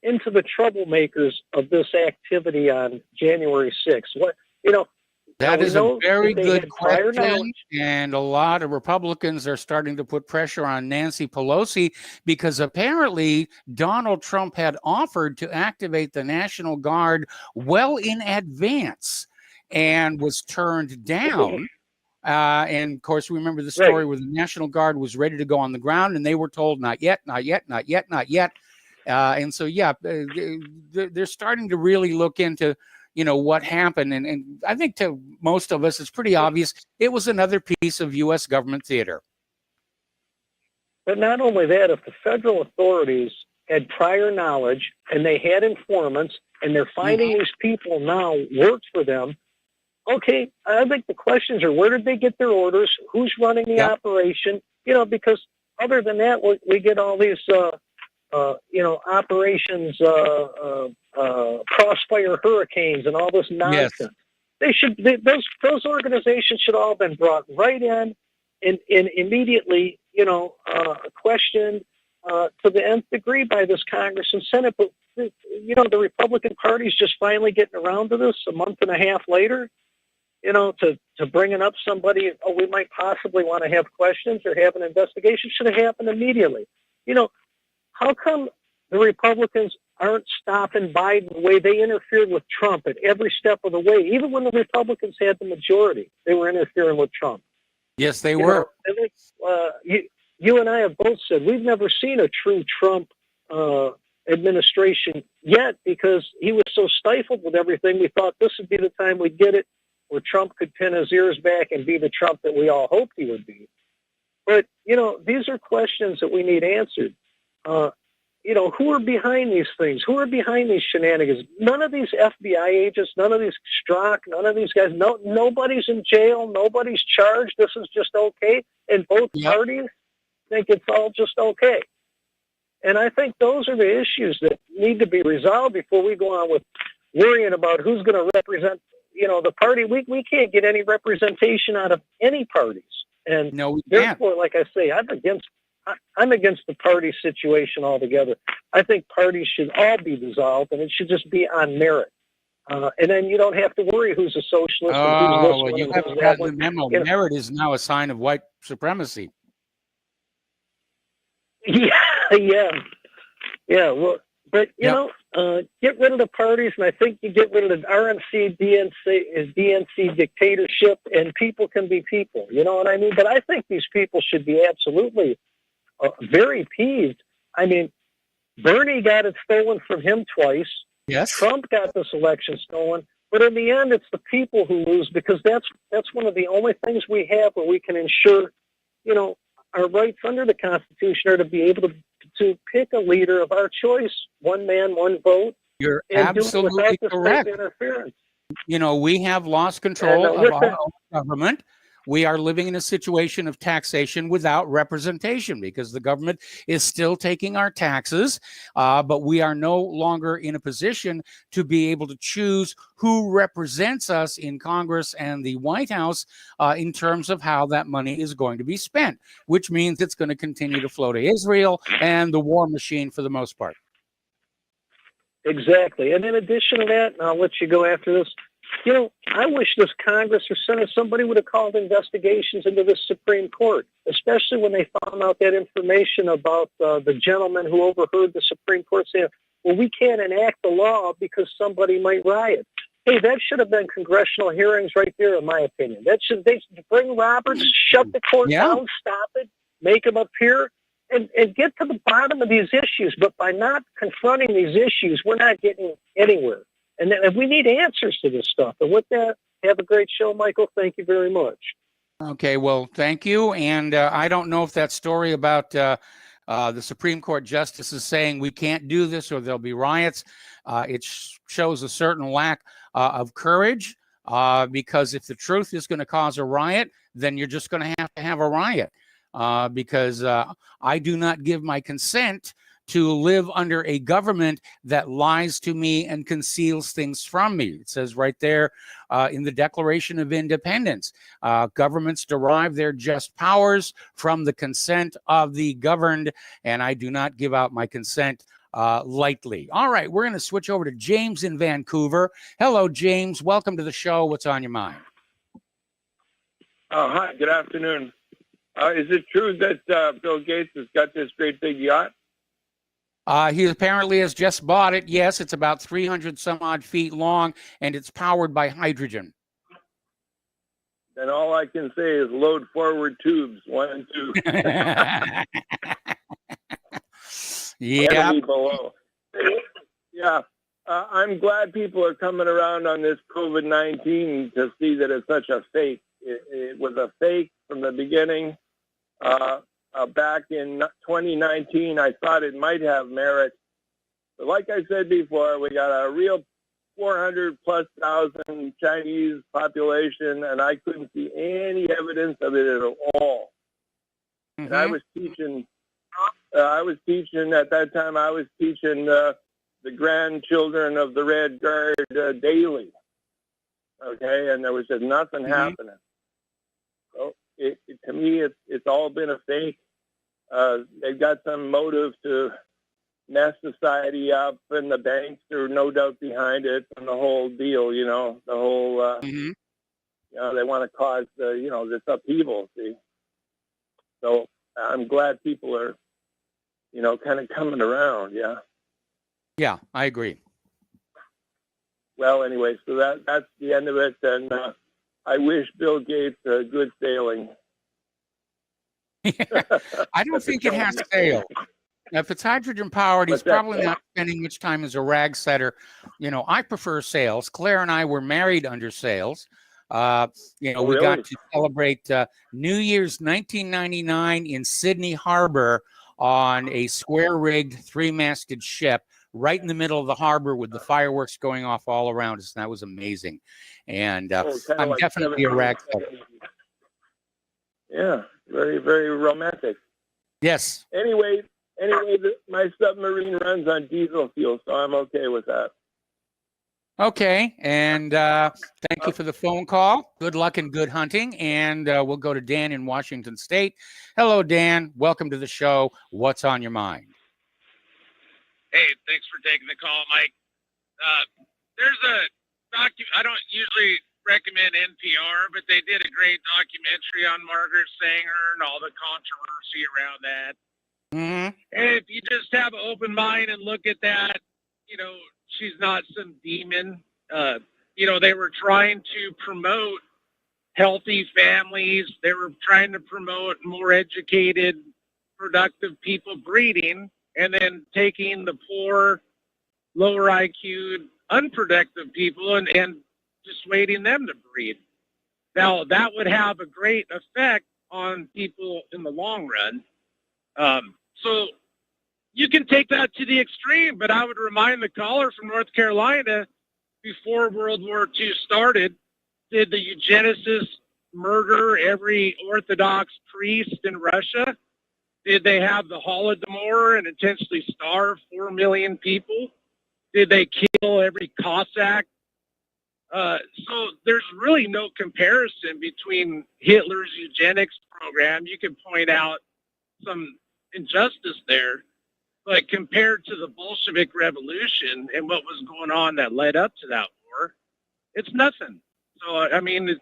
troublemakers of this activity on January 6th? That is a very good question, and a lot of Republicans are starting to put pressure on Nancy Pelosi because apparently Donald Trump had offered to activate the National Guard well in advance and was turned down. And of course, remember the story where the National Guard was ready to go on the ground and they were told, not yet, not yet, not yet, not yet. And so, they're starting to really look into what happened. And I think to most of us, it's pretty obvious it was another piece of U.S. government theater. But not only that, if the federal authorities had prior knowledge and they had informants and they're finding these people now worked for them, okay, I think the questions are where did they get their orders? Who's running the operation? Because other than that, we get all these operations, crossfire hurricanes and all this nonsense. Those organizations should all have been brought right in and immediately, questioned to the nth degree by this Congress and Senate. But, the Republican Party is just finally getting around to this a month and a half later, to bringing up somebody, we might possibly want to have questions or have an investigation. Should have happened immediately. How come the Republicans aren't stopping Biden the way they interfered with Trump at every step of the way? Even when the Republicans had the majority, they were interfering with Trump. Yes, they were. You and I have both said we've never seen a true Trump administration yet because he was so stifled with everything. We thought this would be the time we'd get it where Trump could pin his ears back and be the Trump that we all hoped he would be. But, these are questions that we need answered. Who are behind these things? Who are behind these shenanigans? None of these FBI agents, none of these Strzok, none of these guys, nobody's in jail, nobody's charged. This is just okay. And both parties think it's all just okay. And I think those are the issues that need to be resolved before we go on with worrying about who's going to represent, the party. We can't get any representation out of any parties. And no, we therefore, can't. like I say, I'm against the party situation altogether. I think parties should all be dissolved, and it should just be on merit. And then you don't have to worry who's a socialist and who's this one you and haven't who's that gotten the one. memo. Merit is now a sign of white supremacy. Yeah. Well, but get rid of the parties, and I think you get rid of the RNC, DNC dictatorship, and people can be people. You know what I mean? But I think these people should be absolutely very peeved. I mean, Bernie got it stolen from him twice. Yes. Trump got this election stolen. But in the end, it's the people who lose, because that's one of the only things we have where we can ensure, our rights under the Constitution are to be able to pick a leader of our choice, one man, one vote. You're and absolutely do it correct. Interference. We have lost control And, of our own government. We are living in a situation of taxation without representation because the government is still taking our taxes, but we are no longer in a position to be able to choose who represents us in Congress and the White House in terms of how that money is going to be spent, which means it's going to continue to flow to Israel and the war machine for the most part. Exactly. And in addition to that, and I'll let you go after this, I wish this Congress or Senate, somebody would have called investigations into this Supreme Court, especially when they found out that information about the gentleman who overheard the Supreme Court saying, well, we can't enact the law because somebody might riot. Hey, that should have been congressional hearings right there, in my opinion. They should bring Roberts, shut the court down, stop it, make him appear, and get to the bottom of these issues. But by not confronting these issues, we're not getting anywhere. And we need answers to this stuff. And with that, have a great show, Michael. Thank you very much. Okay, well, thank you. And I don't know if that story about the Supreme Court justices saying we can't do this or there'll be riots, it shows a certain lack of courage, because if the truth is going to cause a riot, then you're just going to have a riot, because I do not give my consent to live under a government that lies to me and conceals things from me. It says right there in the Declaration of Independence, governments derive their just powers from the consent of the governed, and I do not give out my consent lightly. All right, we're going to switch over to James in Vancouver. Hello, James. Welcome to the show. What's on your mind? Hi, good afternoon. Is it true that Bill Gates has got this great big yacht? He apparently has just bought it. Yes, it's about 300 some odd feet long, and it's powered by hydrogen. Then all I can say is load forward tubes 1 and 2. Yeah. Below. Yeah. I'm glad people are coming around on this COVID-19 to see that it's such a fake. It was a fake from the beginning. Back in 2019, I thought it might have merit. But like I said before, we got a real 400,000+ Chinese population, and I couldn't see any evidence of it at all. Mm-hmm. And I was teaching at that time, I was teaching the grandchildren of the Red Guard daily. Okay, and there was just nothing happening. So to me, it's all been a fake. They've got some motive to mess society up, and the banks are no doubt behind it, and the whole deal, the whole, they want to cause, this upheaval, see. So I'm glad people are, kind of coming around, yeah. Yeah, I agree. Well, anyway, so that's the end of it, and I wish Bill Gates good sailing. I don't think it has sail. If it's hydrogen powered, he's probably not spending much time as a rag setter. I prefer sails. Claire and I were married under sails. We got to celebrate New Year's 1999 in Sydney Harbor on a square-rigged, three-masted ship right in the middle of the harbor with the fireworks going off all around us. And that was amazing. And I'm like definitely a ragtag. Yeah, very, very romantic. Yes. Anyway, my submarine runs on diesel fuel, so I'm okay with that. Okay, and thank you for the phone call. Good luck and good hunting. And we'll go to Dan in Washington State. Hello, Dan. Welcome to the show. What's on your mind? Hey, thanks for taking the call, Mike. There's a I don't usually recommend NPR, but they did a great documentary on Margaret Sanger and all the controversy around that. Mm-hmm. And if you just have an open mind and look at that, she's not some demon. They were trying to promote healthy families. They were trying to promote more educated, productive people breeding, and then taking the poor, lower IQ, unproductive people and dissuading them to breed. Now, that would have a great effect on people in the long run. So you can take that to the extreme, but I would remind the caller from North Carolina, before World War II started, did the eugenicists murder every Orthodox priest in Russia? Did they have the Holodomor and intentionally starve 4 million people? Did they kill every Cossack? So there's really no comparison between Hitler's eugenics program. You can point out some injustice there, but compared to the Bolshevik Revolution and what was going on that led up to that war, it's nothing. So, I mean,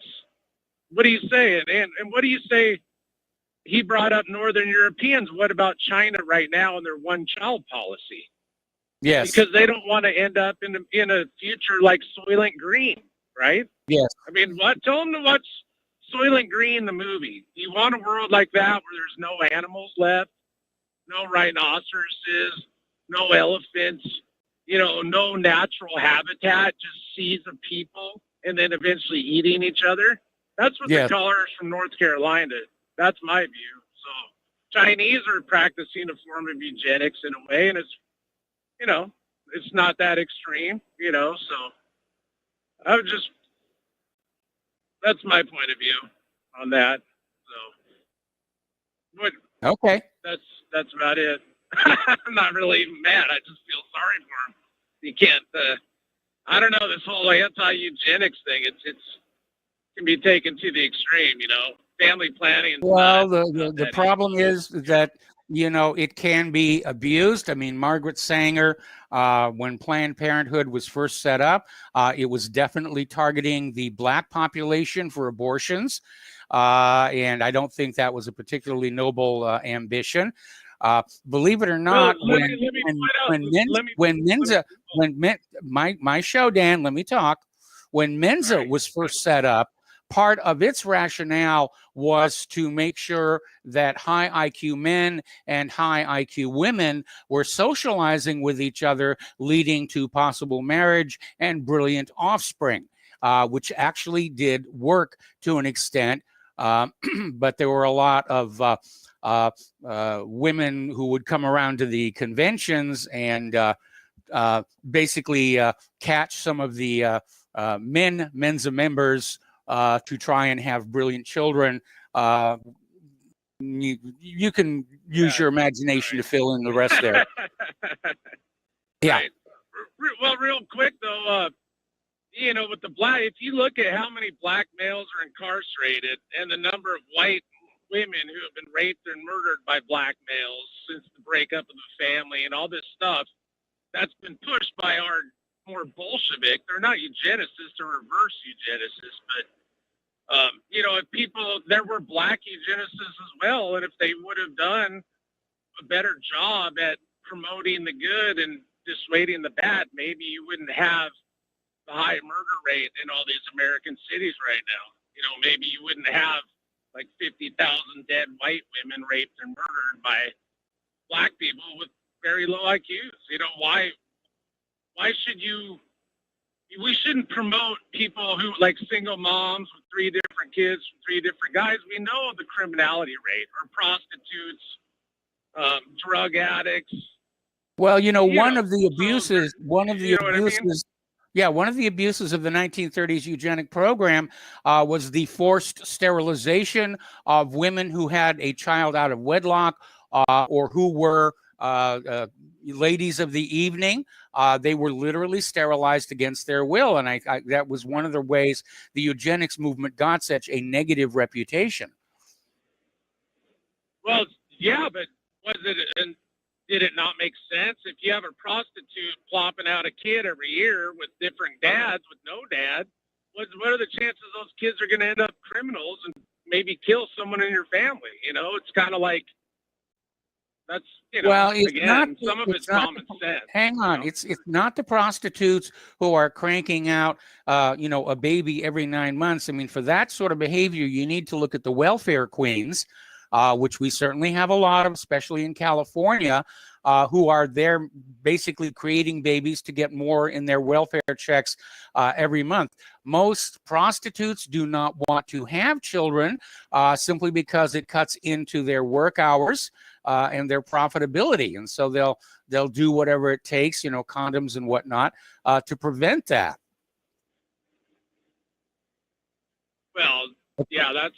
what do you say? And what do you say? He brought up Northern Europeans. What about China right now and their one-child policy? Yes. Because they don't want to end up in a future like Soylent Green, right? Yes. I mean, tell them to watch Soylent Green, the movie. Do you want a world like that where there's no animals left, no rhinoceroses, no elephants, no natural habitat, just seas of people, and then eventually eating each other? That's what the callers from North Carolina, that's my view. So Chinese are practicing a form of eugenics in a way, and it's not that extreme, so that's my point of view on that. So okay. That's about it. I'm not really even mad. I just feel sorry for him. You can't, I don't know, this whole anti-eugenics thing, it can be taken to the extreme, family planning. Well, the problem is that, it can be abused. I mean, Margaret Sanger, when Planned Parenthood was first set up, it was definitely targeting the Black population for abortions. And I don't think that was a particularly noble ambition. Believe it or not, my show, Dan, let me talk. When Mensa was first set up, part of its rationale was to make sure that high IQ men and high IQ women were socializing with each other, leading to possible marriage and brilliant offspring, which actually did work to an extent. But there were a lot of women who would come around to the conventions and basically catch some of the Mensa members to try and have brilliant children. You can use your imagination to fill in the rest there. Yeah. Right. Well, real quick though, with the black, if you look at how many black males are incarcerated and the number of white women who have been raped and murdered by black males since the breakup of the family and all this stuff, that's been pushed by our more Bolshevik. They're not eugenicists, they're reverse eugenicists, but if there were black eugenicists as well, and if they would have done a better job at promoting the good and dissuading the bad, maybe you wouldn't have the high murder rate in all these American cities right now. Maybe you wouldn't have like 50,000 dead white women raped and murdered by black people with very low IQs. Why should you we shouldn't promote people who like single moms with 3 different kids from 3 different guys. We know the criminality rate, or prostitutes, drug addicts. Well, one of the abuses of the 1930s eugenic program was the forced sterilization of women who had a child out of wedlock or who were ladies of the evening. They were literally sterilized against their will. And I that was one of the ways the eugenics movement got such a negative reputation. Well, yeah, but did it not make sense? If you have a prostitute plopping out a kid every year with different dads, with no dad, what are the chances those kids are going to end up criminals and maybe kill someone in your family? It's kind of like, that's, Well, it's again, not, some of it's not common sense. Hang on. It's not the prostitutes who are cranking out, a baby every 9 months. I mean, for that sort of behavior, you need to look at the welfare queens, which we certainly have a lot of, especially in California, who are there basically creating babies to get more in their welfare checks every month. Most prostitutes do not want to have children simply because it cuts into their work hours and their profitability. And so they'll do whatever it takes, condoms and whatnot, to prevent that. Well, yeah, that.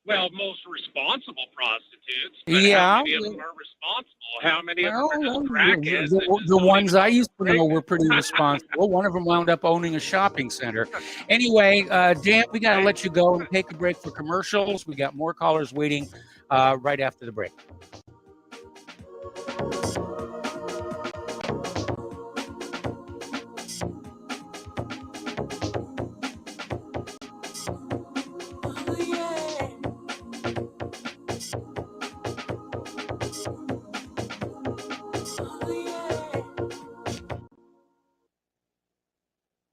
Well, most responsible prostitutes. But Yeah. How many of them are responsible? How many of them are just crackheads? The ones I used to know were pretty responsible. One of them wound up owning a shopping center. Anyway, Dan, we got to let you go and take a break for commercials. We got more callers waiting right after the break.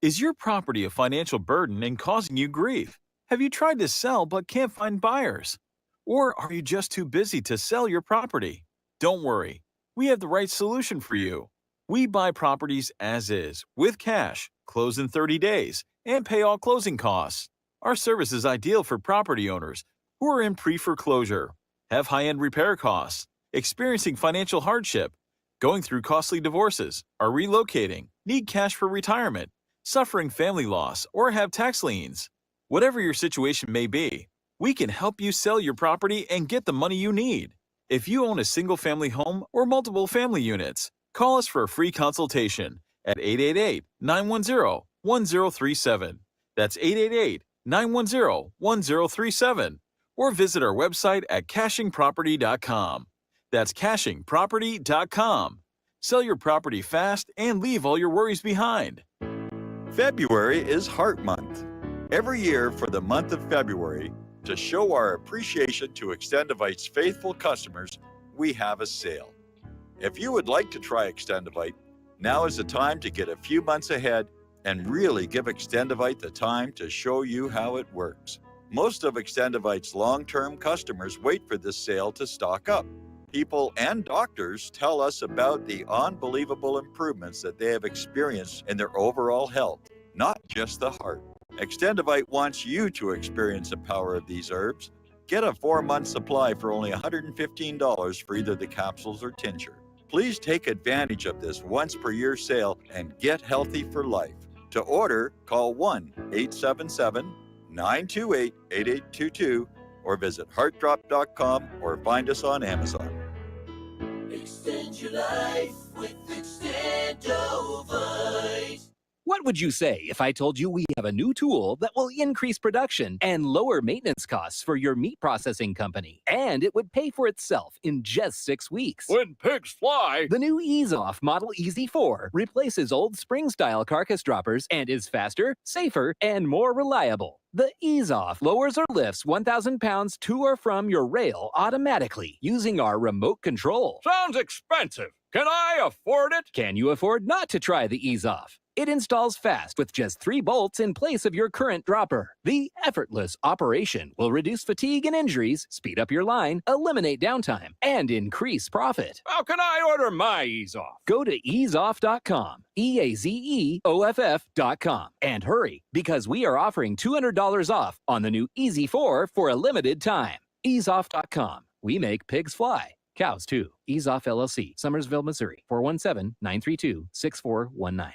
Is your property a financial burden and causing you grief? Have you tried to sell but can't find buyers? Or are you just too busy to sell your property? Don't worry, we have the right solution for you. We buy properties as is, with cash, close in 30 days, and pay all closing costs. Our service is ideal for property owners who are in pre-foreclosure, have high-end repair costs, experiencing financial hardship, going through costly divorces, are relocating, need cash for retirement, suffering family loss, or have tax liens. Whatever your situation may be, we can help you sell your property and get the money you need. If you own a single-family home or multiple family units, call us for a free consultation at 888-910-1037. That's 888-910-1037. Or visit our website at cashingproperty.com. That's cashingproperty.com. Sell your property fast and leave all your worries behind. February is Heart Month. Every year for the month of February, to show our appreciation to Extendivite's faithful customers, we have a sale. If you would like to try Extendivite, now is the time to get a few months ahead and really give Extendivite the time to show you how it works. Most of Extendivite's long-term customers wait for this sale to stock up. People and doctors tell us about the unbelievable improvements that they have experienced in their overall health, not just the heart. Extendivite wants you to experience the power of these herbs. Get a 4-month supply for only $115 for either the capsules or tincture. Please take advantage of this once per year sale and get healthy for life. To order, call 1-877-928-8822 or visit heartdrop.com or find us on Amazon. Extend your life with Extendovite. What would you say if I told you we have a new tool that will increase production and lower maintenance costs for your meat processing company? And it would pay for itself in just 6 weeks. When pigs fly! The new Ease-Off Model Easy 4 replaces old spring-style carcass droppers and is faster, safer, and more reliable. The Ease-Off lowers or lifts 1,000 pounds to or from your rail automatically using our remote control. Sounds expensive. Can I afford it? Can you afford not to try the Ease-Off? It installs fast with just 3 bolts in place of your current dropper. The effortless operation will reduce fatigue and injuries, speed up your line, eliminate downtime, and increase profit. How can I order my ease off? Go to easeoff.com, EAZEOFF.com, and hurry because we are offering $200 off on the new Easy 4 for a limited time. Easeoff.com. We make pigs fly. Cows, too. Ease Off LLC, Summersville, Missouri, 417-932-6419.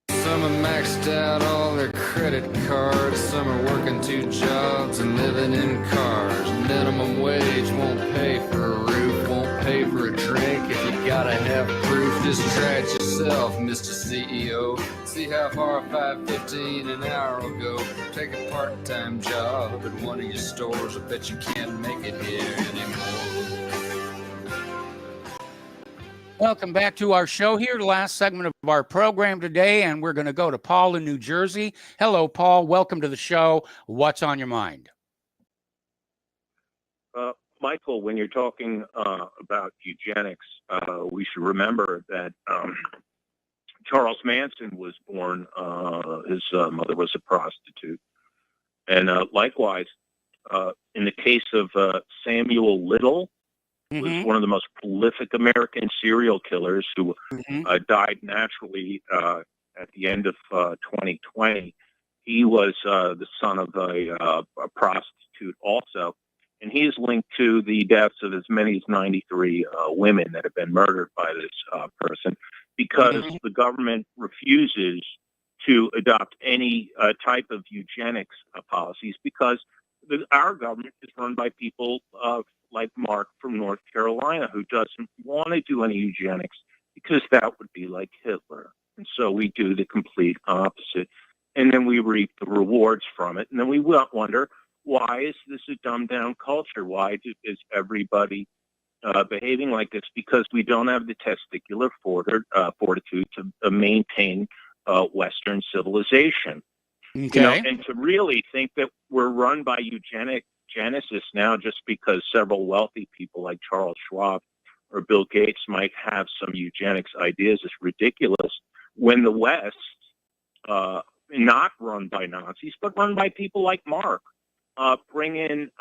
Some are maxed out all their credit cards. Some are working 2 jobs and living in cars. Minimum wage won't pay for a roof, won't pay for a drink. If you gotta have proof, just try it yourself, Mr. CEO. See how far $5.15 an hour will go. Take a part-time job at one of your stores. I bet you can't make it here anymore. Welcome back to our show here, the last segment of our program today, and we're going to go to Paul in New Jersey. Hello, Paul. Welcome to the show. What's on your mind? Michael, when you're talking about eugenics, we should remember that Charles Manson was born, his mother was a prostitute. And likewise, in the case of Samuel Little, was one of the most prolific American serial killers who died naturally at the end of 2020. He was the son of a prostitute also, and he is linked to the deaths of as many as 93 women that have been murdered by this person because the government refuses to adopt any type of eugenics policies because our government is run by people like Mark from North Carolina, who doesn't want to do any eugenics because that would be like Hitler. And so we do the complete opposite. And then we reap the rewards from it. And then we wonder, why is this a dumbed down culture? Why is everybody behaving like this? Because we don't have the testicular fortitude to maintain Western civilization. Okay. You know, and to really think that we're run by eugenicists now just because several wealthy people like Charles Schwab or Bill Gates might have some eugenics ideas is ridiculous when the West, not run by Nazis, but run by people like Mark, bring in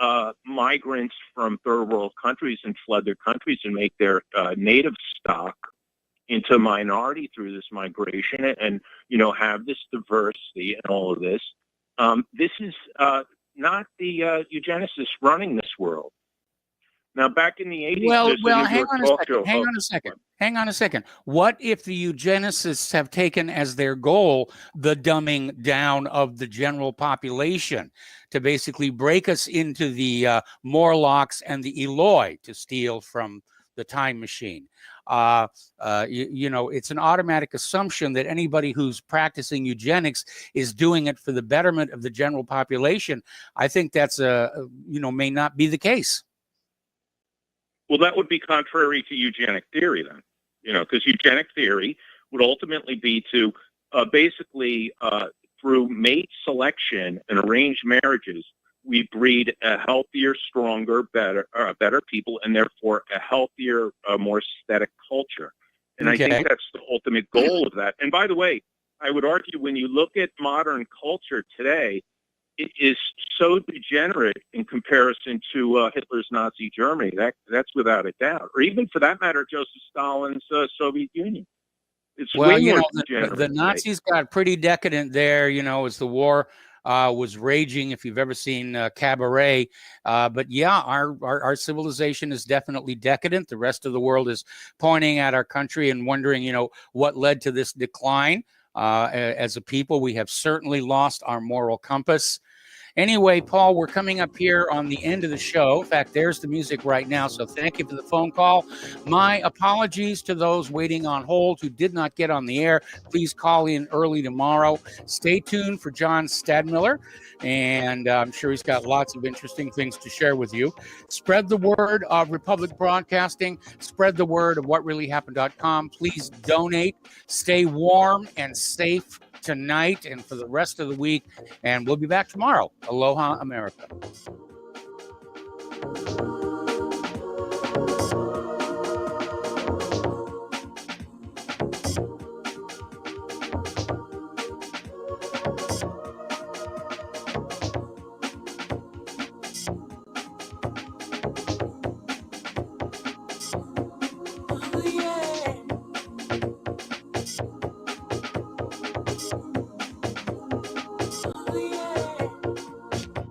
migrants from third world countries and flood their countries and make their native stock into a minority through this migration and, you know, have this diversity and all of this. This is not the eugenicists running this world. Now, back in the 80s, well, hang on a second. What if the eugenicists have taken as their goal the dumbing down of the general population to basically break us into the Morlocks and the Eloi to steal from the time machine? You know, it's an automatic assumption that anybody who's practicing eugenics is doing it for the betterment of the general population. I think that's may not be the case. Well, that would be contrary to eugenic theory then, you know, because eugenic theory would ultimately be to basically through mate selection and arranged marriages, we breed a healthier, stronger, better people, and therefore a healthier, more aesthetic culture. And I think that's the ultimate goal of that. And by the way, I would argue when you look at modern culture today, it is so degenerate in comparison to Hitler's Nazi Germany. That's without a doubt. Or even for that matter, Joseph Stalin's Soviet Union. It's way more degenerate. The Nazis got pretty decadent there, you know, as the war was raging, if you've ever seen Cabaret. But yeah, our civilization is definitely decadent. The rest of the world is pointing at our country and wondering, you know, what led to this decline. As a people, we have certainly lost our moral compass. Anyway, Paul, we're coming up here on the end of the show. In fact, there's the music right now. So thank you for the phone call. My apologies to those waiting on hold who did not get on the air. Please call in early tomorrow. Stay tuned for John Stadmiller, and I'm sure he's got lots of interesting things to share with you. Spread the word of Republic Broadcasting. Spread the word of whatreallyhappened.com. Please donate. Stay warm and safe tonight and for the rest of the week, and we'll be back tomorrow. Aloha, America.